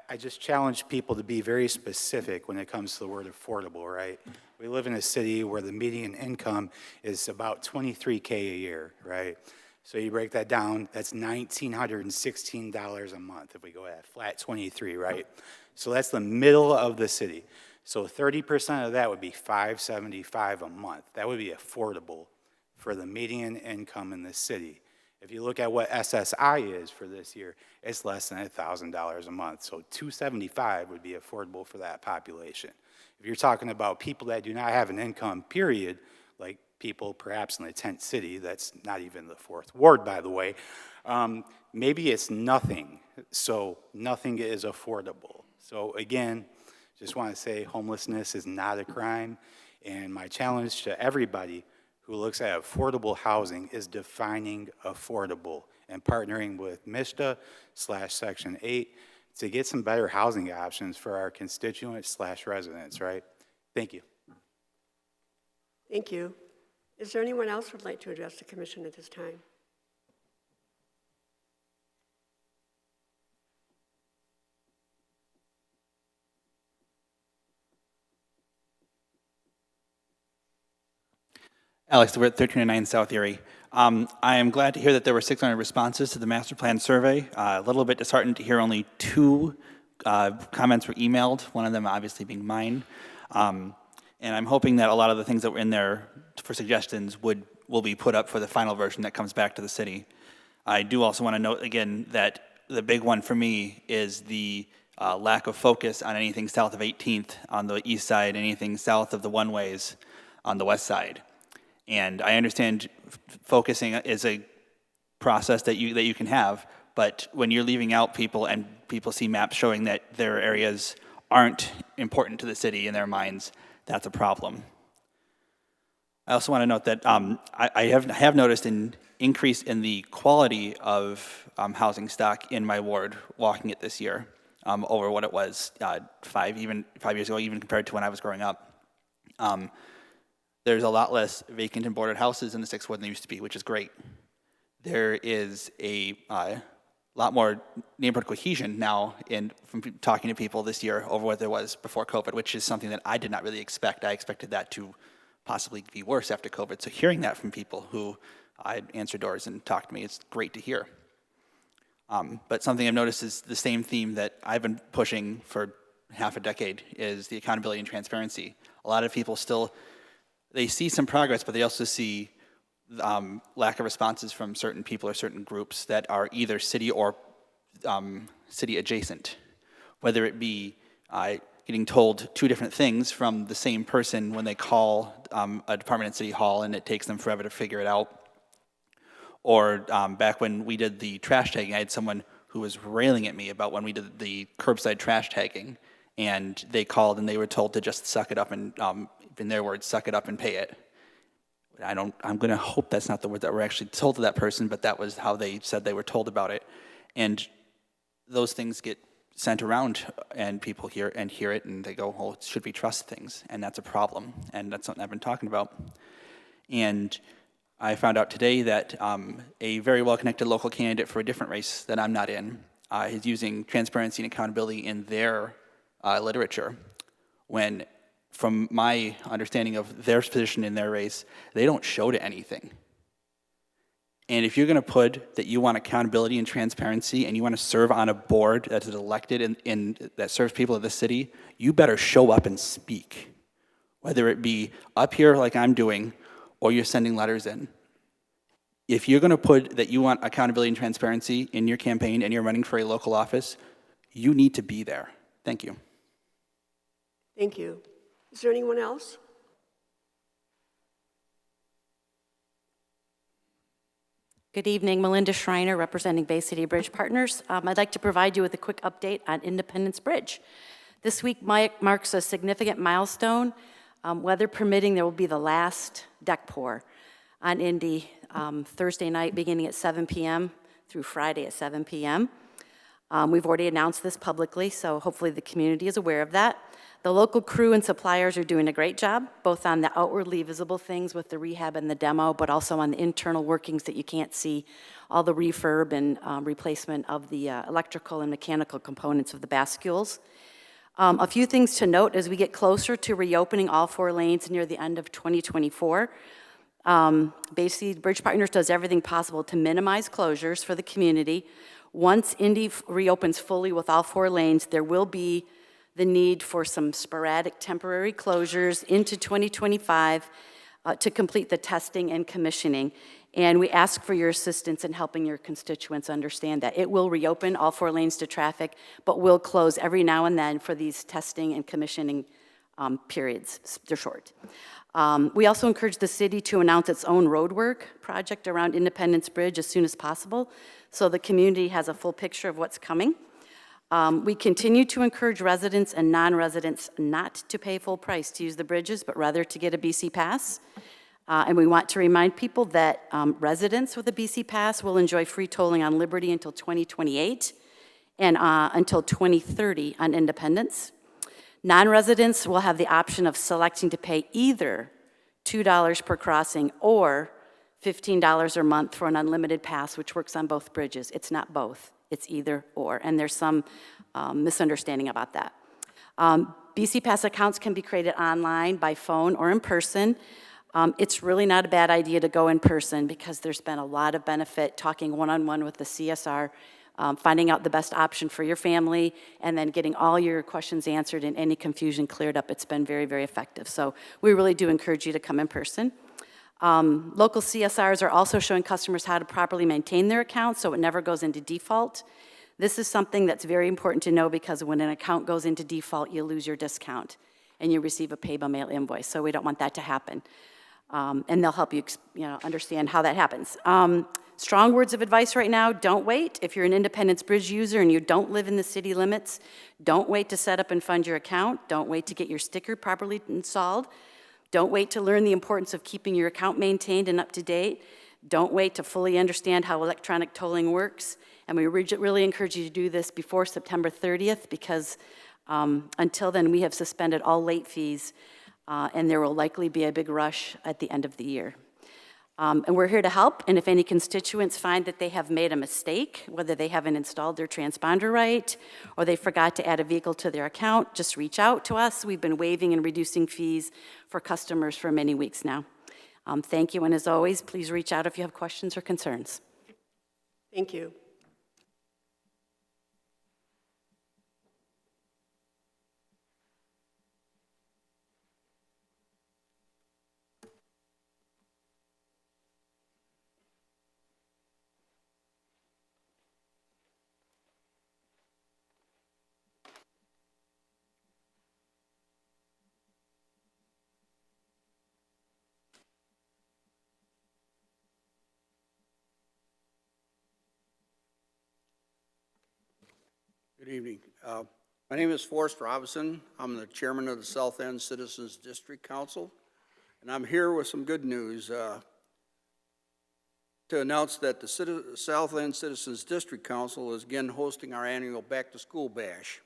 I just challenge people to be very specific when it comes to the word affordable, right? We live in a city where the median income is about $23K a year, right? So you break that down, that's $1,916 a month if we go at flat 23, right? So that's the middle of the city. So 30% of that would be $575 a month. That would be affordable for the median income in the city. If you look at what SSI is for this year, it's less than $1,000 a month. So $275 would be affordable for that population. If you're talking about people that do not have an income, period, like people perhaps in the tent city, that's not even the 4th Ward, by the way, maybe it's nothing. So nothing is affordable. So again, just want to say homelessness is not a crime. And my challenge to everybody who looks at affordable housing is defining affordable and partnering with MISTA/Section 8 to get some better housing options for our constituents/residents, right? Thank you. Thank you. Is there anyone else who would like to address the commission at this time? Alex, we're at 1309 South Erie. I am glad to hear that there were 600 responses to the master plan survey. A little bit disheartened to hear only 2 comments were emailed, one of them obviously being mine. And I'm hoping that a lot of the things that were in there for suggestions will be put up for the final version that comes back to the city. I do also want to note again that the big one for me is the lack of focus on anything south of 18th on the east side, anything south of the one-ways on the west side. And I understand focusing is a process that you can have, but when you're leaving out people and people see maps showing that their areas aren't important to the city in their minds, that's a problem. I also want to note that I have noticed an increase in the quality of housing stock in my ward walking it this year over what it was 5 years ago, even compared to when I was growing up. There's a lot less vacant and boarded houses in the 6th Ward than there used to be, which is great. There is a lot more neighborhood cohesion now from talking to people this year over what there was before COVID, which is something that I did not really expect. I expected that to possibly be worse after COVID. So hearing that from people who I'd answer doors and talk to me, it's great to hear. But something I've noticed is the same theme that I've been pushing for half a decade is the accountability and transparency. A lot of people still, they see some progress, but they also see lack of responses from certain people or certain groups that are either city or city adjacent, whether it be getting told two different things from the same person when they call a department at City Hall and it takes them forever to figure it out. Or back when we did the trash tagging, I had someone who was railing at me about when we did the curbside trash tagging, and they called and they were told to just suck it up and, in their words, suck it up and pay it. I'm going to hope that's not the word that were actually told to that person, but that was how they said they were told about it. And those things get sent around, and people hear it, and they go, "Oh, should we trust things?" And that's a problem, and that's something I've been talking about. And I found out today that a very well-connected local candidate for a different race that I'm not in is using transparency and accountability in their literature, when, from my understanding of their position in their race, they don't show to anything. And if you're going to put that you want accountability and transparency and you want to serve on a board that is elected and that serves people of the city, you better show up and speak. Whether it be up here like I'm doing or you're sending letters in. If you're going to put that you want accountability and transparency in your campaign and you're running for a local office, you need to be there. Thank you. Thank you. Is there anyone else? Good evening, Melinda Schreiner, representing Bay City Bridge Partners. I'd like to provide you with a quick update on Independence Bridge. This week marks a significant milestone. Weather permitting, there will be the last deck pour on Indy Thursday night beginning at 7 p.m. through Friday at 7 p.m. We've already announced this publicly, so hopefully the community is aware of that. The local crew and suppliers are doing a great job, both on the outwardly visible things with the rehab and the demo, but also on the internal workings that you can't see, all the refurb and replacement of the electrical and mechanical components of the bascules. A few things to note as we get closer to reopening all 4 lanes near the end of 2024. Basically, Bridge Partners does everything possible to minimize closures for the community. Once Indy reopens fully with all 4 lanes, there will be the need for some sporadic temporary closures into 2025 to complete the testing and commissioning. And we ask for your assistance in helping your constituents understand that it will reopen all 4 lanes to traffic, but will close every now and then for these testing and commissioning periods. They're short. We also encourage the city to announce its own roadwork project around Independence Bridge as soon as possible, so the community has a full picture of what's coming. We continue to encourage residents and non-residents not to pay full price to use the bridges, but rather to get a BC Pass. And we want to remind people that residents with a BC Pass will enjoy free tolling on Liberty until 2028 and until 2030 on Independence. Non-residents will have the option of selecting to pay either $2 per crossing or $15 a month for an unlimited pass, which works on both bridges. It's not both, it's either or, and there's some misunderstanding about that. BC Pass accounts can be created online, by phone, or in person. It's really not a bad idea to go in person because there's been a lot of benefit talking one-on-one with the CSR, finding out the best option for your family, and then getting all your questions answered and any confusion cleared up. It's been very, very effective. So we really do encourage you to come in person. Local CSRs are also showing customers how to properly maintain their account so it never goes into default. This is something that's very important to know because when an account goes into default, you lose your discount and you receive a pay-by-mail invoice. So we don't want that to happen. And they'll help you, understand how that happens. Strong words of advice right now: don't wait. If you're an Independence Bridge user and you don't live in the city limits, don't wait to set up and fund your account. Don't wait to get your sticker properly installed. Don't wait to learn the importance of keeping your account maintained and up to date. Don't wait to fully understand how electronic tolling works. And we really encourage you to do this before September 30th because until then we have suspended all late fees and there will likely be a big rush at the end of the year. And we're here to help, and if any constituents find that they have made a mistake, whether they haven't installed their transponder right, or they forgot to add a vehicle to their account, just reach out to us. We've been waiving and reducing fees for customers for many weeks now. Thank you, and as always, please reach out if you have questions or concerns. Thank you. Good evening. My name is Forrest Robinson. I'm the chairman of the South End Citizens District Council, and I'm here with some good news to announce that the South End Citizens District Council is again hosting our annual Back to School Bash.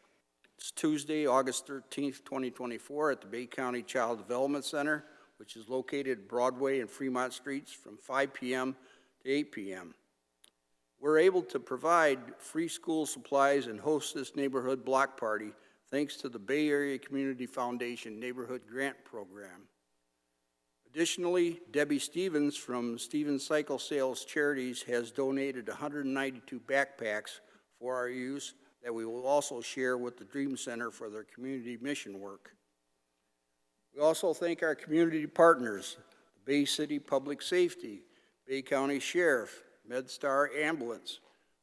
It's Tuesday, August 13th, 2024 at the Bay County Child Development Center, which is located at Broadway and Fremont Streets from 5 p.m. to 8 p.m. We're able to provide free school supplies and host this neighborhood block party thanks to the Bay Area Community Foundation Neighborhood Grant Program. Additionally, Debbie Stevens from Stevens Cycle Sales Charities has donated 192 backpacks for our use that we will also share with the Dream Center for their community mission work. We also thank our community partners, the Bay City Public Safety, Bay County Sheriff, MedStar Ambulance,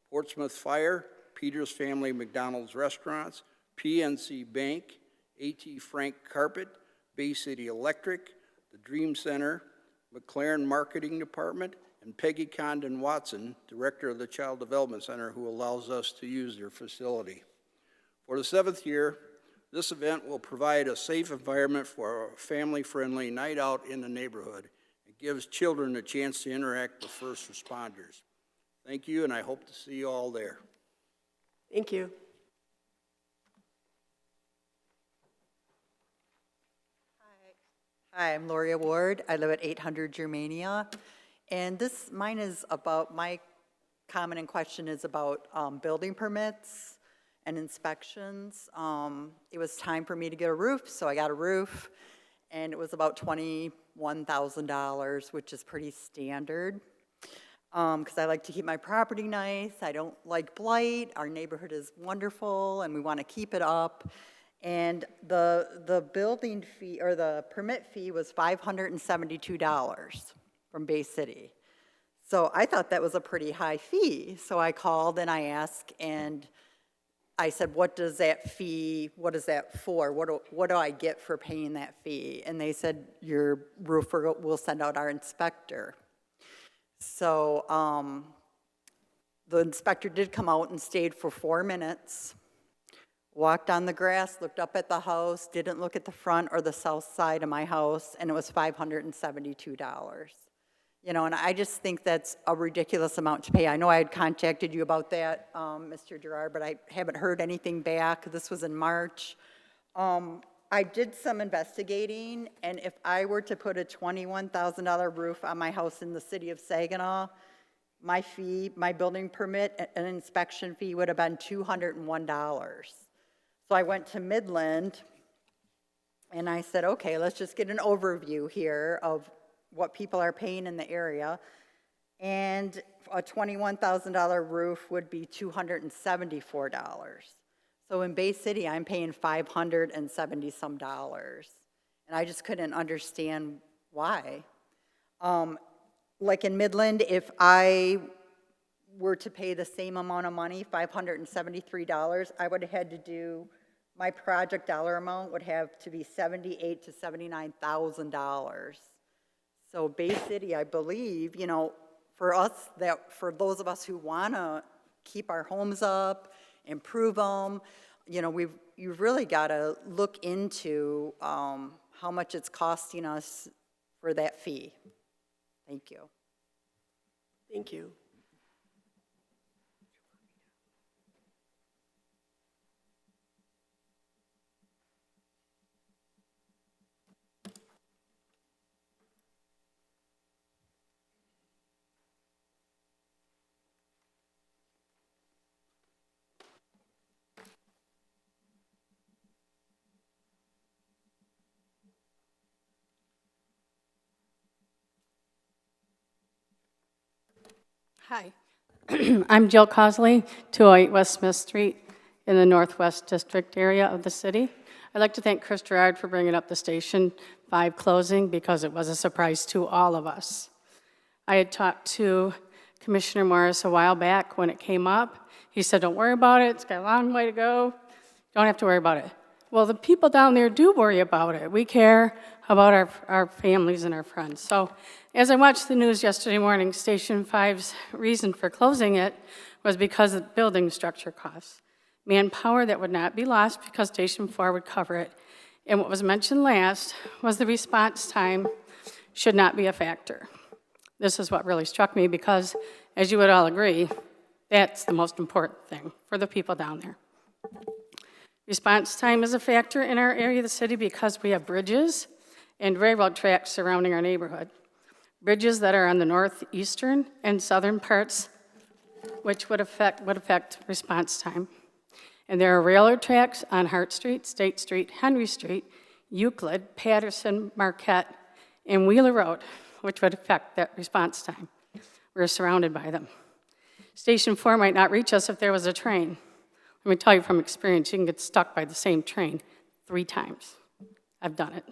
Portsmouth Fire, Peters Family McDonald's Restaurants, PNC Bank, A.T. Frank Carpet, Bay City Electric, the Dream Center, McLaren Marketing Department, and Peggy Condon Watson, Director of the Child Development Center, who allows us to use their facility. For the 7th year, this event will provide a safe environment for a family-friendly night out in the neighborhood. It gives children a chance to interact with first responders. Thank you, and I hope to see you all there. Thank you. Hi, I'm Lori Ward. I live at 800 Germania. And my comment and question is about building permits and inspections. It was time for me to get a roof, so I got a roof. And it was about $21,000, which is pretty standard. Because I like to keep my property nice. I don't like blight. Our neighborhood is wonderful, and we want to keep it up. And the building fee, or the permit fee, was $572 from Bay City. So I thought that was a pretty high fee. So I called and I asked, and I said, what is that for? What do I get for paying that fee? And they said, your roofer will send out our inspector. So the inspector did come out and stayed for 4 minutes. Walked on the grass, looked up at the house, didn't look at the front or the south side of my house, and it was $572. You know, and I just think that's a ridiculous amount to pay. I know I had contacted you about that, Mr. Gerard, but I haven't heard anything back. This was in March. I did some investigating, and if I were to put a $21,000 roof on my house in the city of Saginaw, my fee, my building permit, an inspection fee would have been $201. So I went to Midland, and I said, okay, let's just get an overview here of what people are paying in the area. And a $21,000 roof would be $274. So in Bay City, I'm paying $570-some. And I just couldn't understand why. Like in Midland, if I were to pay the same amount of money, $573, I would have had to do, my project dollar amount would have to be $78,000 to $79,000. So Bay City, I believe, you know, for those of us who want to keep our homes up, improve them, you know, you've really got to look into how much it's costing us for that fee. Thank you. Thank you. Hi, I'm Jill Cosley, 208 West Smith Street in the Northwest District area of the city. I'd like to thank Chris Gerard for bringing up the Station 5 closing because it was a surprise to all of us. I had talked to Commissioner Morris a while back when it came up. He said, don't worry about it, it's got a long way to go. Don't have to worry about it. Well, the people down there do worry about it. We care about our families and our friends. So as I watched the news yesterday morning, Station 5's reason for closing it was because of building structure costs. Manpower that would not be lost because Station 4 would cover it. And what was mentioned last was the response time should not be a factor. This is what really struck me because, as you would all agree, that's the most important thing for the people down there. Response time is a factor in our area of the city because we have bridges and railroad tracks surrounding our neighborhood. Bridges that are on the northeastern and southern parts, which would affect response time. And there are railroad tracks on Hart Street, State Street, Henry Street, Euclid, Patterson, Marquette, and Wheeler Road, which would affect that response time. We're surrounded by them. Station 4 might not reach us if there was a train. Let me tell you from experience, you can get stuck by the same train 3 times. I've done it.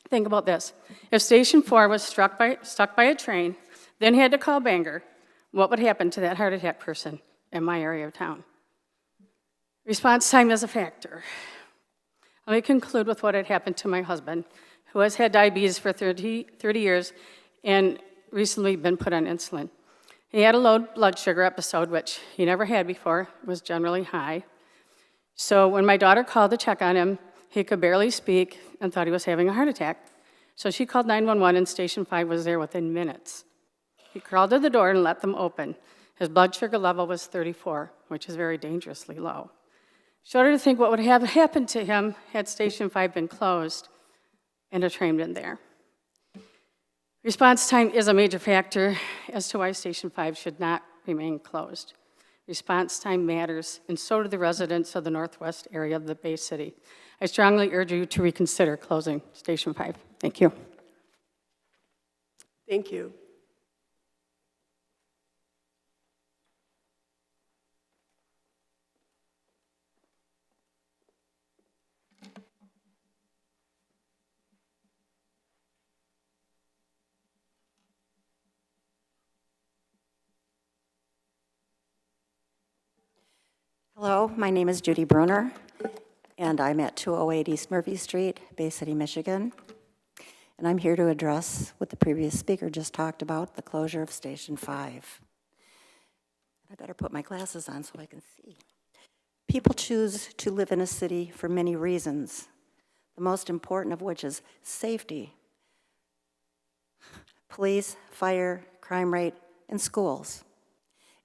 Think about this. If Station 4 was stuck by a train, then had to call Bangor, what would happen to that heart attack person in my area of town? Response time is a factor. Let me conclude with what had happened to my husband, who has had diabetes for 30 years and recently been put on insulin. He had a low blood sugar episode, which he never had before. It was generally high. So when my daughter called to check on him, he could barely speak and thought he was having a heart attack. So she called 911 and Station 5 was there within minutes. He crawled to the door and let them open. His blood sugar level was 34, which is very dangerously low. Shudder to think what would have happened to him had Station 5 been closed and a train been there. Response time is a major factor as to why Station 5 should not remain closed. Response time matters, and so do the residents of the northwest area of the Bay City. I strongly urge you to reconsider closing Station 5. Thank you. Thank you. Hello, my name is Judy Bruner, and I'm at 208 East Murphy Street, Bay City, Michigan. And I'm here to address what the previous speaker just talked about, the closure of Station 5. I better put my glasses on so I can see. People choose to live in a city for many reasons, the most important of which is safety. Police, fire, crime rate, and schools.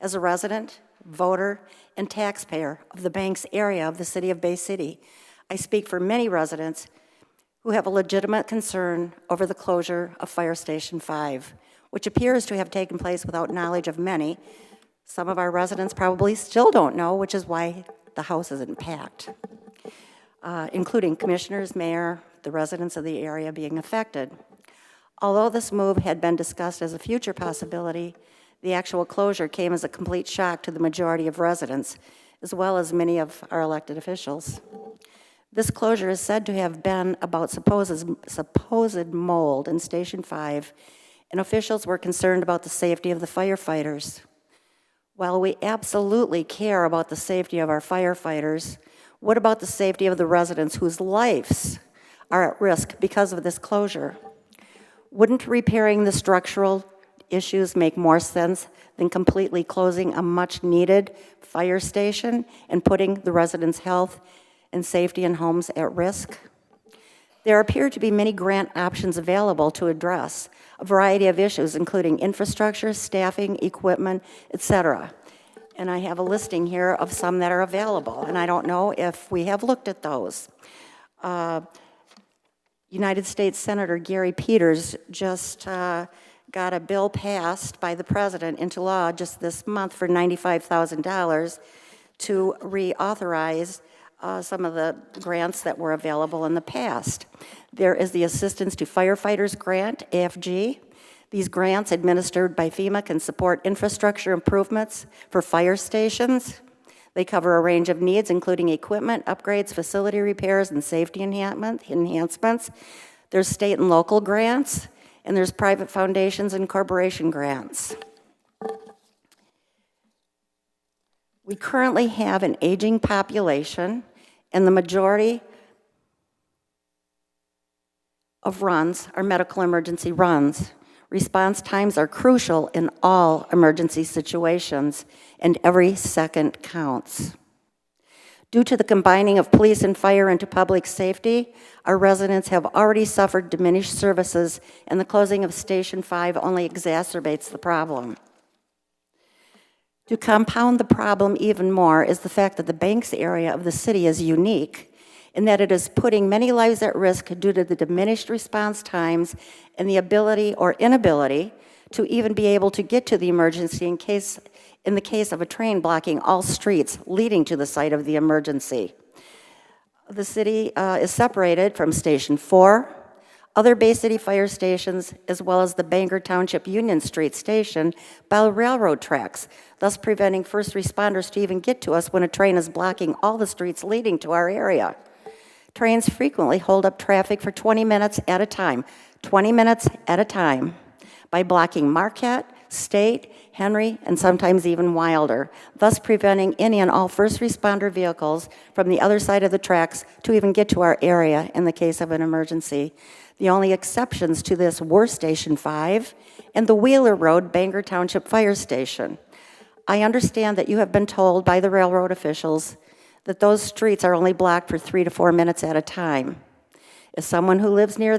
As a resident, voter, and taxpayer of the Banks area of the city of Bay City, I speak for many residents who have a legitimate concern over the closure of Fire Station 5, which appears to have taken place without knowledge of many. Some of our residents probably still don't know, which is why the house isn't packed, including commissioners, mayor, the residents of the area being affected. Although this move had been discussed as a future possibility, the actual closure came as a complete shock to the majority of residents, as well as many of our elected officials. This closure is said to have been about supposed mold in Station 5, and officials were concerned about the safety of the firefighters. While we absolutely care about the safety of our firefighters, what about the safety of the residents whose lives are at risk because of this closure? Wouldn't repairing the structural issues make more sense than completely closing a much-needed fire station and putting the residents' health and safety and homes at risk? There appear to be many grant options available to address a variety of issues, including infrastructure, staffing, equipment, etc. And I have a listing here of some that are available, and I don't know if we have looked at those. United States Senator Gary Peters just got a bill passed by the president into law just this month for $95,000 to reauthorize some of the grants that were available in the past. There is the Assistance to Firefighters Grant, AFG. These grants administered by FEMA can support infrastructure improvements for fire stations. They cover a range of needs, including equipment, upgrades, facility repairs, and safety enhancements. There's state and local grants, and there's private foundations and corporation grants. We currently have an aging population, and the majority of runs are medical emergency runs. Response times are crucial in all emergency situations, and every second counts. Due to the combining of police and fire into public safety, our residents have already suffered diminished services, and the closing of Station 5 only exacerbates the problem. To compound the problem even more is the fact that the Banks area of the city is unique in that it is putting many lives at risk due to the diminished response times and the ability or inability to even be able to get to the emergency in the case of a train blocking all streets leading to the site of the emergency. The city is separated from Station 4, other Bay City fire stations, as well as the Bangor Township Union Street Station by railroad tracks, thus preventing first responders to even get to us when a train is blocking all the streets leading to our area. Trains frequently hold up traffic for 20 minutes at a time, by blocking Marquette, State, Henry, and sometimes even Wilder, thus preventing any and all first responder vehicles from the other side of the tracks to even get to our area in the case of an emergency. The only exceptions to this were Station 5 and the Wheeler Road Bangor Township Fire Station. I understand that you have been told by the railroad officials that those streets are only blocked for 3 to 4 minutes at a time. As someone who lives near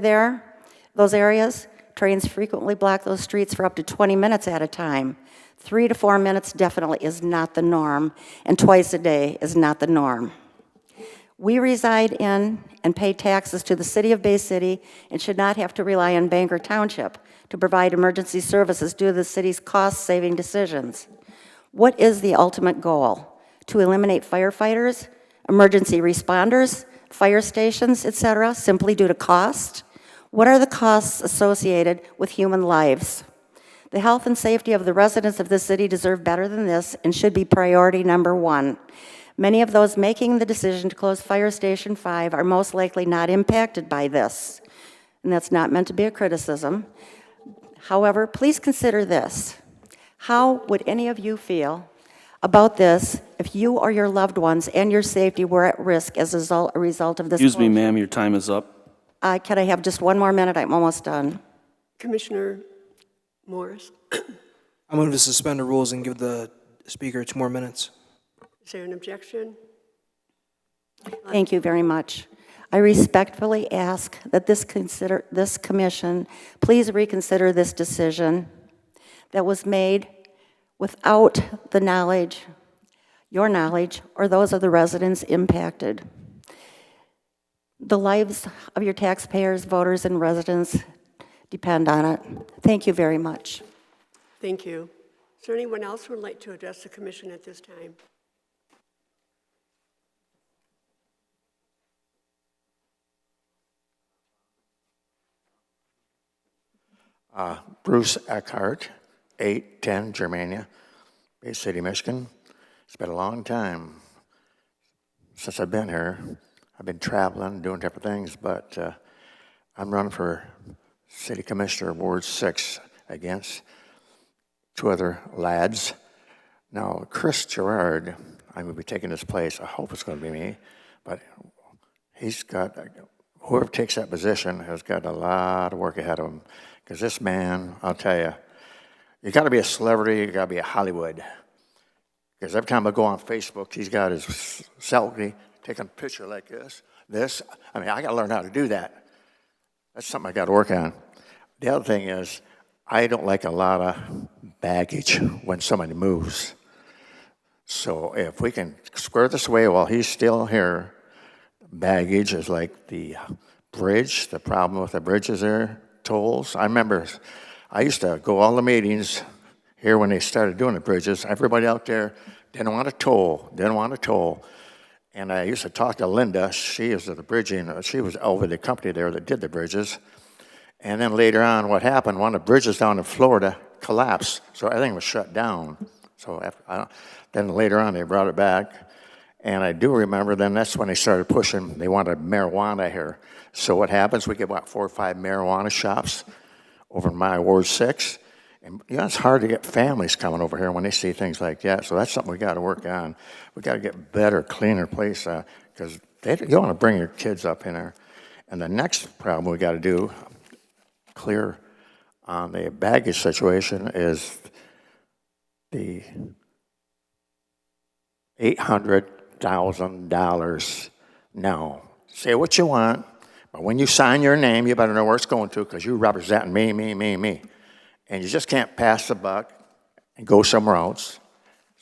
those areas, trains frequently block those streets for up to 20 minutes at a time. 3 to 4 minutes definitely is not the norm, and twice a day is not the norm. We reside in and pay taxes to the city of Bay City and should not have to rely on Bangor Township to provide emergency services due to the city's cost-saving decisions. What is the ultimate goal? To eliminate firefighters, emergency responders, fire stations, etc., simply due to cost? What are the costs associated with human lives? The health and safety of the residents of this city deserve better than this and should be priority number one. Many of those making the decision to close Fire Station 5 are most likely not impacted by this, and that's not meant to be a criticism. However, please consider this. How would any of you feel about this if you or your loved ones and your safety were at risk as a result of this? Excuse me, ma'am, your time is up. Can I have just one more minute? I'm almost done. Commissioner Morris, I move to suspend the rules and give the speaker 2 more minutes. is there an objection? Thank you very much. I respectfully ask that this commission please reconsider this decision that was made without the knowledge, your knowledge, or those of the residents impacted. The lives of your taxpayers, voters, and residents depend on it. Thank you very much. Thank you. Is there anyone else who would like to address the commission at this time? Bruce Eckhart, 810 Germania, Bay City, Michigan. It's been a long time since I've been here. I've been traveling, doing different things, but I'm running for City Commissioner, Ward 6, against 2 other lads. Now, Chris Gerard, I'm going to be taking his place. I hope it's going to be me, but he's got, whoever takes that position has got a lot of work ahead of him. Because this man, I'll tell you, you got to be a celebrity, you got to be a Hollywood. Because every time I go on Facebook, he's got his selfie, taking a picture like this. I mean, I got to learn how to do that. That's something I got to work on. The other thing is, I don't like a lot of baggage when somebody moves. So if we can square this away while he's still here, baggage is like the bridge, the problem with the bridges there, tolls. I remember I used to go all the meetings here when they started doing the bridges. Everybody out there didn't want a toll, And I used to talk to Linda. She was at the bridging. She was over the company there that did the bridges. And then later on, what happened, one of the bridges down in Florida collapsed, so everything was shut down. So then later on, they brought it back. And I do remember then that's when they started pushing, they wanted marijuana here. So what happens, we get about 4 or 5 marijuana shops over in my Ward 6. And it's hard to get families coming over here when they see things like that. So that's something we got to work on. We got to get better, cleaner place because you want to bring your kids up in there. And the next problem we got to do, clear on the baggage situation, is the $800,000 now. Say what you want, but when you sign your name, you better know where it's going to because you're representing me, me, me, me. And you just can't pass the buck and go somewhere else.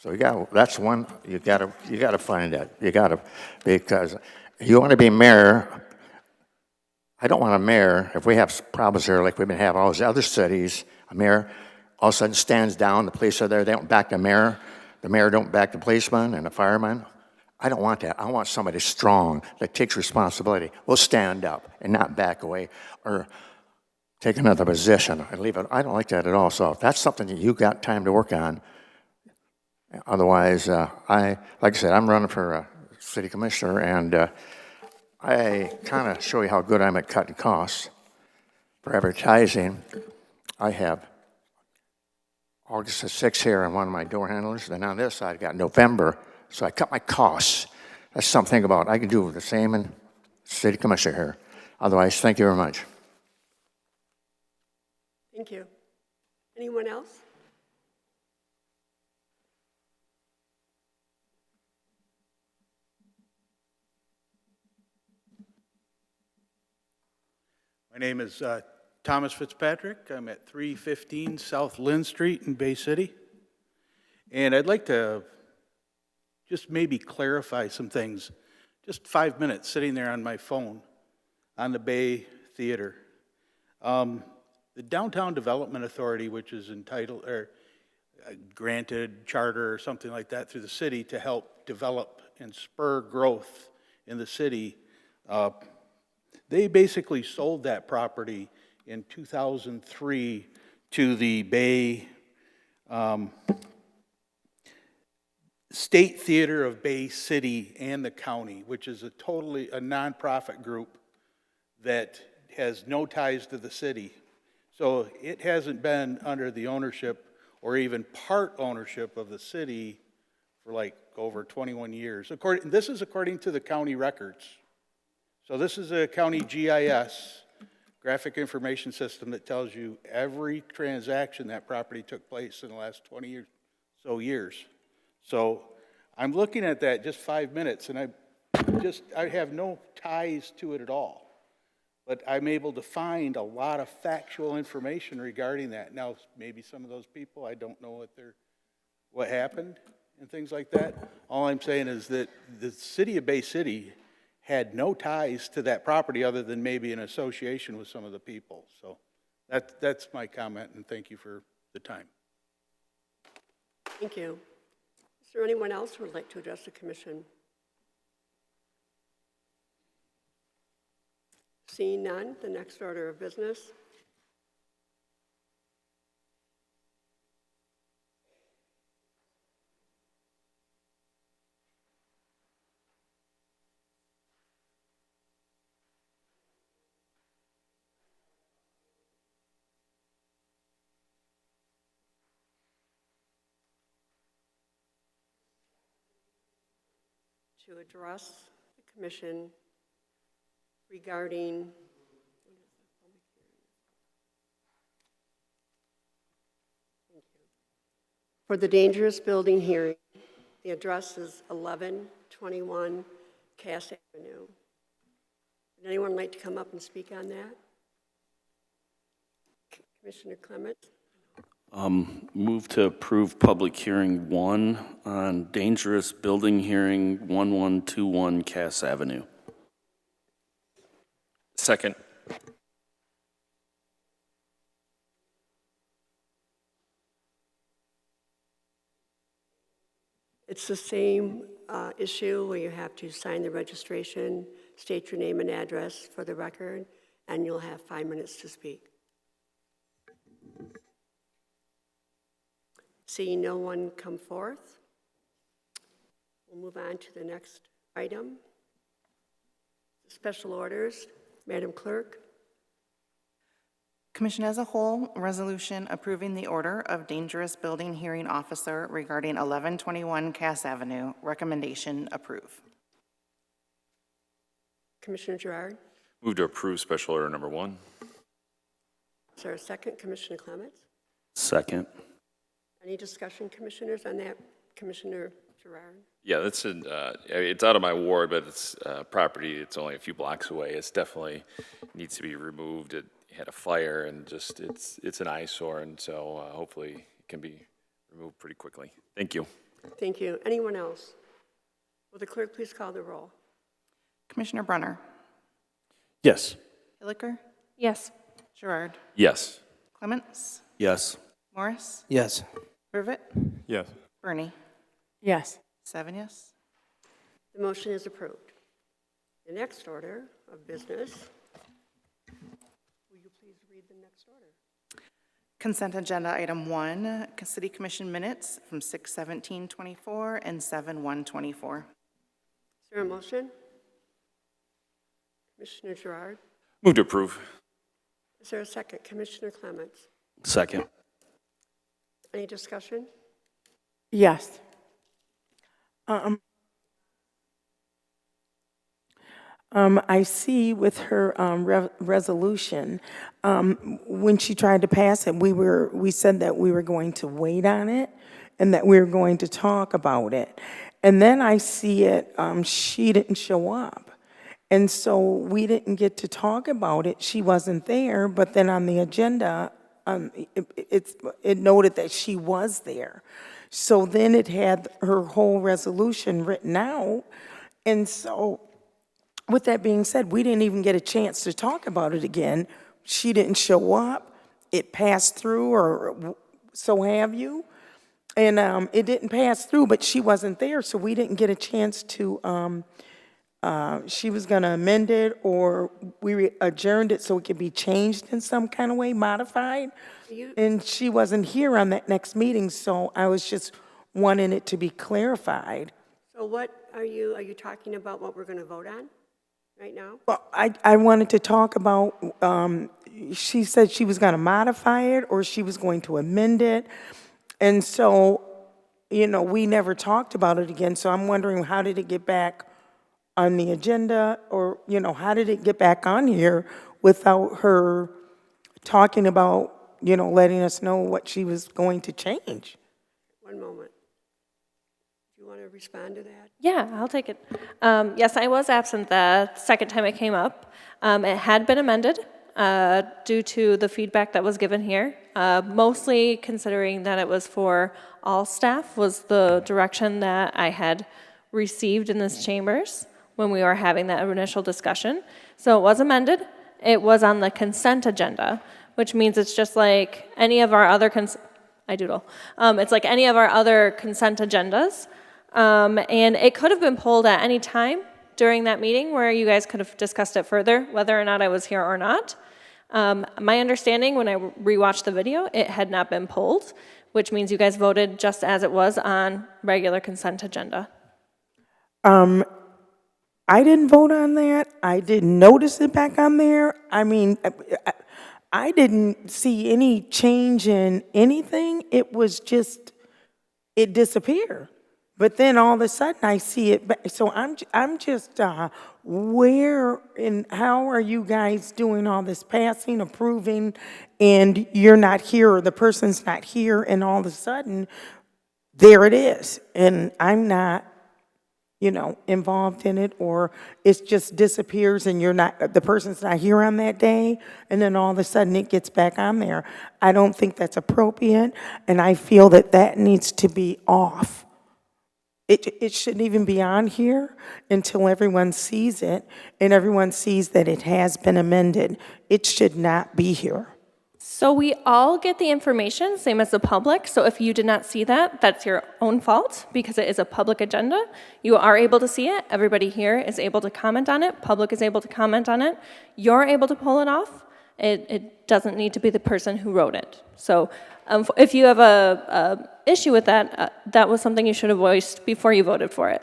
So that's one, you gotta find that. Because you want to be mayor. I don't want a mayor, if we have problems here like we've been having all these other cities, a mayor all of a sudden stands down, the police are there, they don't back the mayor don't back the policeman and the fireman. I don't want that. I want somebody strong that takes responsibility, will stand up and not back away or take another position and leave it. I don't like that at all. So if that's something that you got time to work on. Otherwise, like I said, I'm running for city commissioner, and I kind of show you how good I'm at cutting costs. For advertising, I have August the 6th here on one of my door handlers. Then on this side, I got November. So I cut my costs. That's something about I can do the same in city commissioner here. Otherwise, thank you very much. Thank you. Anyone else? My name is Thomas Fitzpatrick. I'm at 315 South Lynn Street in Bay City. And I'd like to just maybe clarify some things. Just 5 minutes sitting there on my phone on the Bay Theater. The Downtown Development Authority, which is entitled or granted charter or something like that through the city to help develop and spur growth in the city, they basically sold that property in 2003 to the Bay State Theater of Bay City and the county, which is a nonprofit group that has no ties to the city. So it hasn't been under the ownership or even part ownership of the city for like over 21 years. This is according to the county records. So this is a county GIS, graphic information system, that tells you every transaction that property took place in the last 20 years. So I'm looking at that just 5 minutes, and I have no ties to it at all. But I'm able to find a lot of factual information regarding that. Now, maybe some of those people, I don't know what happened and things like that. All I'm saying is that the city of Bay City had no ties to that property other than maybe an association with some of the people. So that's my comment, and thank you for the time. Thank you. Is there anyone else who would like to address the commission? Seeing none, the next order of business. To address the commission regarding for the dangerous building hearing. The address is 1121 Cass Avenue. Would anyone like to come up and speak on that? Commissioner Clement? Move to approve public hearing 1 on dangerous building hearing 1121 Cass Avenue. Second. It's the same issue where you have to sign the registration, state your name and address for the record, and you'll have 5 minutes to speak. Seeing no one come forth, we'll move on to the next item. Special orders. Madam Clerk. Commission as a whole, resolution approving the order of dangerous building hearing officer regarding 1121 Cass Avenue. Recommendation approve. Commissioner Gerard. Move to approve special order number 1. Is there a second? Commissioner Clements. Second. Any discussion, commissioners, on that? Commissioner Gerard. Yeah, that's it's out of my ward, but it's property. It's only a few blocks away. It's definitely needs to be removed. It had a fire, and just it's an eyesore, and so hopefully it can be removed pretty quickly. Thank you. Thank you. Anyone else? Will the clerk please call the roll? Commissioner Brunner. Yes. Hilliker. Yes. Gerard. Yes. Clements. Yes. Morris. Yes. Privet. Yes. Bernie. Yes. 7 yes. The motion is approved. The next order of business. Will you please read the next order? Consent agenda item 1, City Commission minutes from 6/17/24 and 7/1/24. Is there a motion? Commissioner Gerard. Move to approve. Is there a second? Commissioner Clements. Second. Any discussion? Yes. I see with her resolution, when she tried to pass it, we said that we were going to wait on it and that we were going to talk about it. And then I see it, she didn't show up. And so we didn't get to talk about it. She wasn't there, but then on the agenda, it noted that she was there. So then it had her whole resolution written out. And so with that being said, we didn't even get a chance to talk about it again. She didn't show up. It passed through, or so have you. And it didn't pass through, but she wasn't there, so we didn't get a chance to, she was going to amend it, or we adjourned it so it could be changed in some kind of way, modified. And she wasn't here on that next meeting, so I was just wanting it to be clarified. So what are you talking about what we're going to vote on right now? Well, I wanted to talk about, she said she was going to modify it or she was going to amend it. And so, we never talked about it again. So I'm wondering, how did it get back on the agenda? Or, how did it get back on here without her talking about, letting us know what she was going to change? One moment. Do you want to respond to that? Yeah, I'll take it. Yes, I was absent the second time it came up. It had been amended due to the feedback that was given here, mostly considering that it was for all staff was the direction that I had received in this chambers when we were having that initial discussion. So it was amended. It was on the consent agenda, which means it's just like any of our other it's like any of our other consent agendas. And it could have been pulled at any time during that meeting where you guys could have discussed it further, whether or not I was here or not. My understanding when I rewatched the video, it had not been pulled, which means you guys voted just as it was on regular consent agenda. I didn't vote on that. I didn't notice it back on there. I mean, I didn't see any change in anything. It was just, it disappeared. But then all of a sudden I see it back. So I'm just, where and how are you guys doing all this passing, approving, and you're not here, or the person's not here, and all of a sudden, there it is. And I'm not, involved in it, or it just disappears and the person's not here on that day, and then all of a sudden it gets back on there. I don't think that's appropriate, and I feel that needs to be off. It shouldn't even be on here until everyone sees it and everyone sees that it has been amended. It should not be here. So we all get the information, same as the public. So if you did not see that, that's your own fault because it is a public agenda. You are able to see it. Everybody here is able to comment on it. Public is able to comment on it. You're able to pull it off. It doesn't need to be the person who wrote it. So if you have a issue with that, that was something you should have voiced before you voted for it.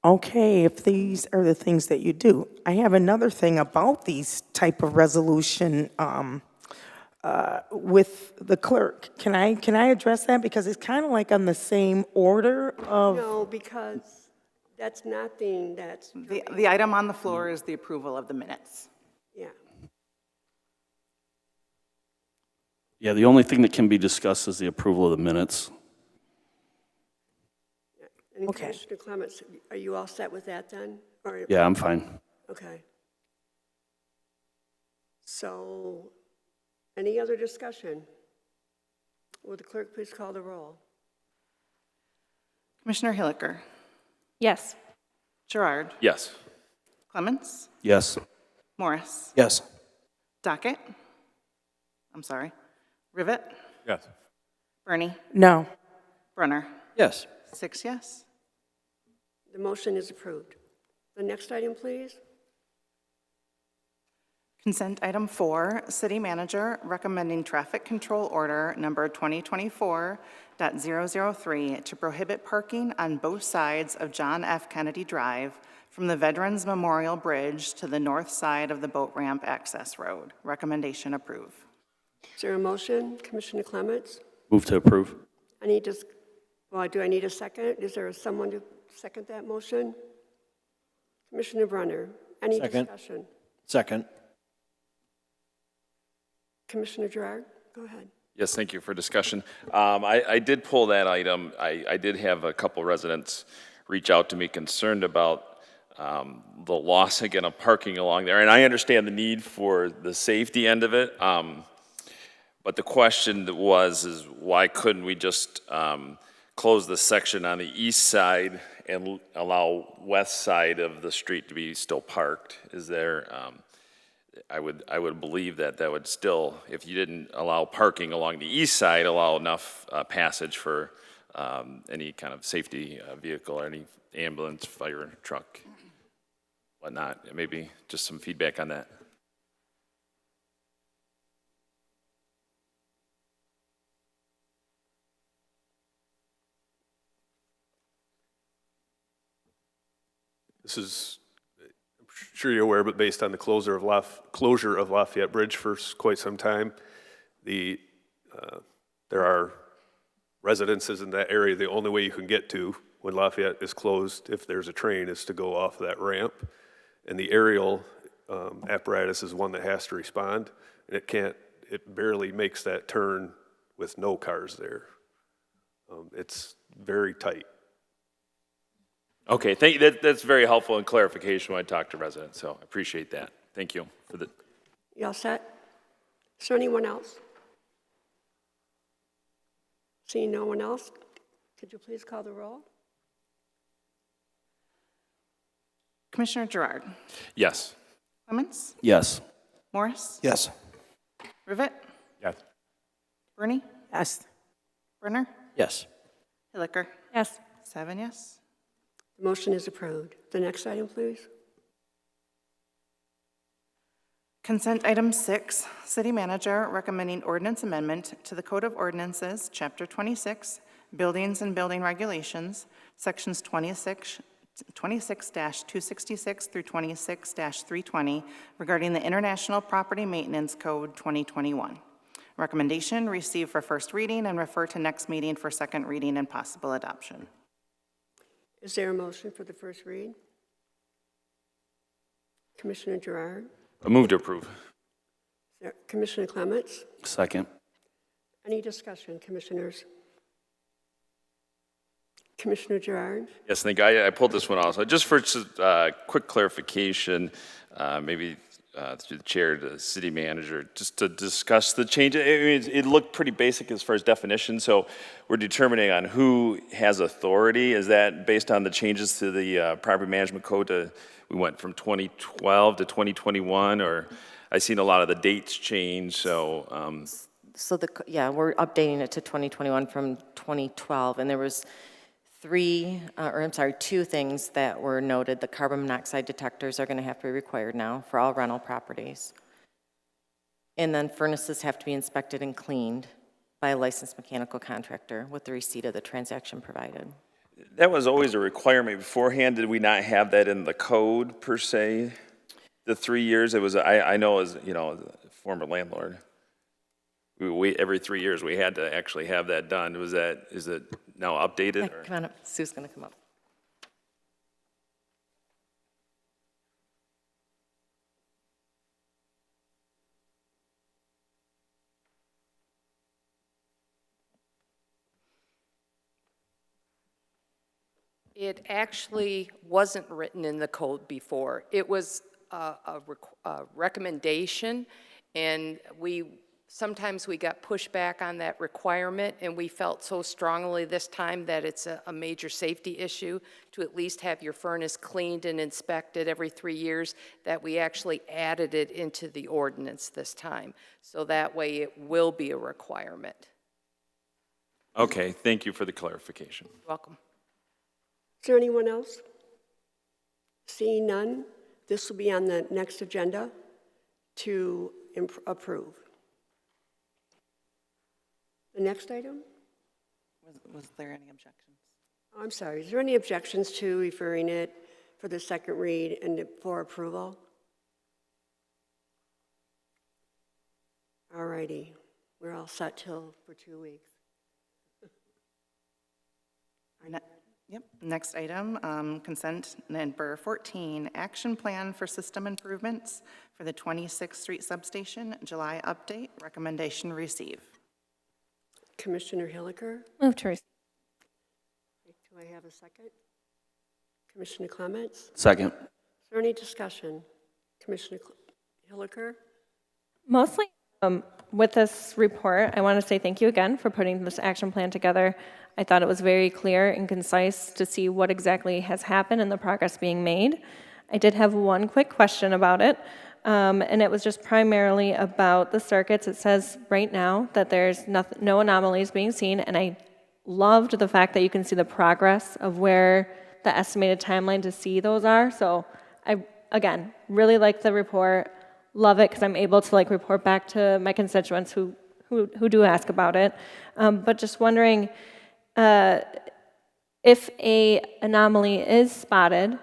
Okay, if these are the things that you do, I have another thing about these type of resolution with the clerk. Can I address that? Because it's kind of like on the same order of... No, because that's nothing that's... The item on the floor is the approval of the minutes. Yeah. Yeah, the only thing that can be discussed is the approval of the minutes. And Commissioner Clements, are you all set with that then? Or, Yeah, I'm fine. okay. So, any other discussion? Will the clerk please call the roll? Commissioner Hilliker, Yes. Gerard, Yes. Clements, Yes. Morris, Yes. Docket, I'm sorry, Rivet, Yes. Bernie, No. Brunner. Yes. 6 yes. The motion is approved. The next item, please. Consent item 4, City Manager recommending traffic control order number 2024.003 to prohibit parking on both sides of John F. Kennedy Drive from the Veterans Memorial Bridge to the north side of the boat ramp access road. Recommendation approve. Is there a motion? Commissioner Clements? Move to approve. Do I need a second? Is there someone to second that motion? Commissioner Brunner, any Second. discussion? Second. Commissioner Gerard, go ahead. Yes, thank you for discussion. I did pull that item. I did have a couple residents reach out to me concerned about the loss, again, of parking along there. And I understand the need for the safety end of it. But the question is why couldn't we just close the section on the east side and allow west side of the street to be still parked? Is there, I would believe that would still, if you didn't allow parking along the east side, allow enough passage for any kind of safety vehicle or any ambulance, fire truck, whatnot. Maybe just some feedback on that. This is, I'm sure you're aware, but based on the closure of Lafayette Bridge for quite some time, there are residences in that area. The only way you can get to when Lafayette is closed, if there's a train, is to go off that ramp. And the aerial apparatus is one that has to respond, and it barely makes that turn with no cars there. It's very tight. Okay, thank you. That's very helpful in clarification when I talk to residents, so I appreciate that. Thank you for the. You all set? Is there anyone else? Seeing no one else, could you please call the roll? Commissioner Gerard, Yes. Clements, Yes. Morris, Yes. Rivet, Yes. Bernie, Yes. Brunner, Yes. Hilliker. Yes. 7 yes. The motion is approved. The next item, please. Consent item 6, City Manager recommending ordinance amendment to the Code of Ordinances, Chapter 26, Buildings and Building Regulations, Sections 26-266 through 26-320 regarding the International Property Maintenance Code 2021. Recommendation, receive for first reading and refer to next meeting for second reading and possible adoption. Is there a motion for the first read? Commissioner Gerard? I move to approve. Commissioner Clements? Second. Any discussion, commissioners? Commissioner Gerard? Yes, thank you. I pulled this one also. Just for quick clarification, maybe through the chair to the city manager, just to discuss the change. I mean, it looked pretty basic as far as definition, so we're determining on who has authority. Is that based on the changes to the property management code? We went from 2012 to 2021, or I seen a lot of the dates change, so, So yeah, we're updating it to 2021 from 2012, and there was two things that were noted. The carbon monoxide detectors are going to have to be required now for all rental properties. And then furnaces have to be inspected and cleaned by a licensed mechanical contractor with the receipt of the transaction provided. that was always a requirement beforehand. Did we not have that in the code per se? The 3 years, it was, I know as, you know, a former landlord, we every 3 years, we had to actually have that done. Is it now updated? Yeah, come on up, Sue's gonna come up. It actually wasn't written in the code before. It was a recommendation, and sometimes we got pushback on that requirement, and we felt so strongly this time that it's a major safety issue to at least have your furnace cleaned and inspected every 3 years, that we actually added it into the ordinance this time. So that way it will be a requirement. Okay, thank you for the clarification. You're welcome. Is there anyone else? Seeing none, this will be on the next agenda to approve. The next item? Was there any objections? Oh, I'm sorry. Is there any objections to referring it for the second read and for approval? All righty. We're all set for 2 weeks. Yep. Next item, consent number 14, action plan for system improvements for the 26th Street substation, July update, recommendation receive. Commissioner Hilliker? Move to receive. Do I have a second? Commissioner Clements? Second. Is there any discussion? Commissioner Hilliker? Mostly with this report, I want to say thank you again for putting this action plan together. I thought it was very clear and concise to see what exactly has happened and the progress being made. I did have one quick question about it, and it was just primarily about the circuits. It says right now that there's no anomalies being seen, and I loved the fact that you can see the progress of where the estimated timeline to see those are. So I, again, really like the report. Love it because I'm able to report back to my constituents who do ask about it. But just wondering, if a anomaly is spotted,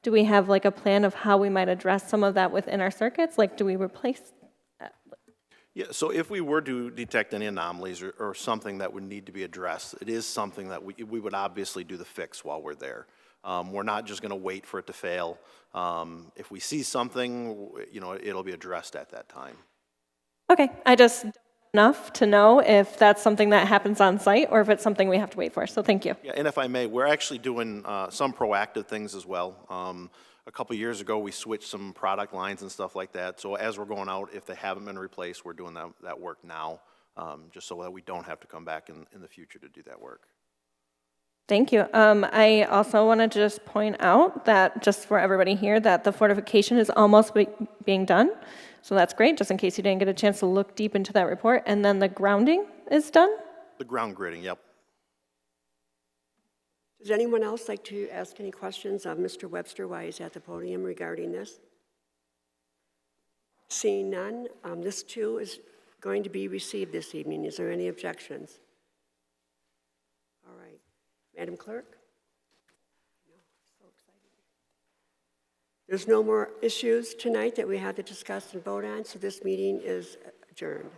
do we have a plan of how we might address some of that within our circuits? Do we replace that? Yeah, so if we were to detect any anomalies or something that would need to be addressed, it is something that we would obviously do the fix while we're there. We're not just going to wait for it to fail. If we see something, it'll be addressed at that time. Okay, I just don't know enough to know if that's something that happens on site or if it's something we have to wait for. So thank you. Yeah, and if I may, we're actually doing some proactive things as well. A couple years ago, we switched some product lines and stuff like that. So as we're going out, if they haven't been replaced, we're doing that work now, just so that we don't have to come back in the future to do that work. Thank you. I also wanted to just point out that, just for everybody here, that the fortification is almost being done. So that's great, just in case you didn't get a chance to look deep into that report. And then the grounding is done? The ground gridding, yep. Does anyone else like to ask any questions of Mr. Webster while he's at the podium regarding this? Seeing none, this too is going to be received this evening. Is there any objections? All right. Madam Clerk? There's no more issues tonight that we have to discuss and vote on, so this meeting is adjourned.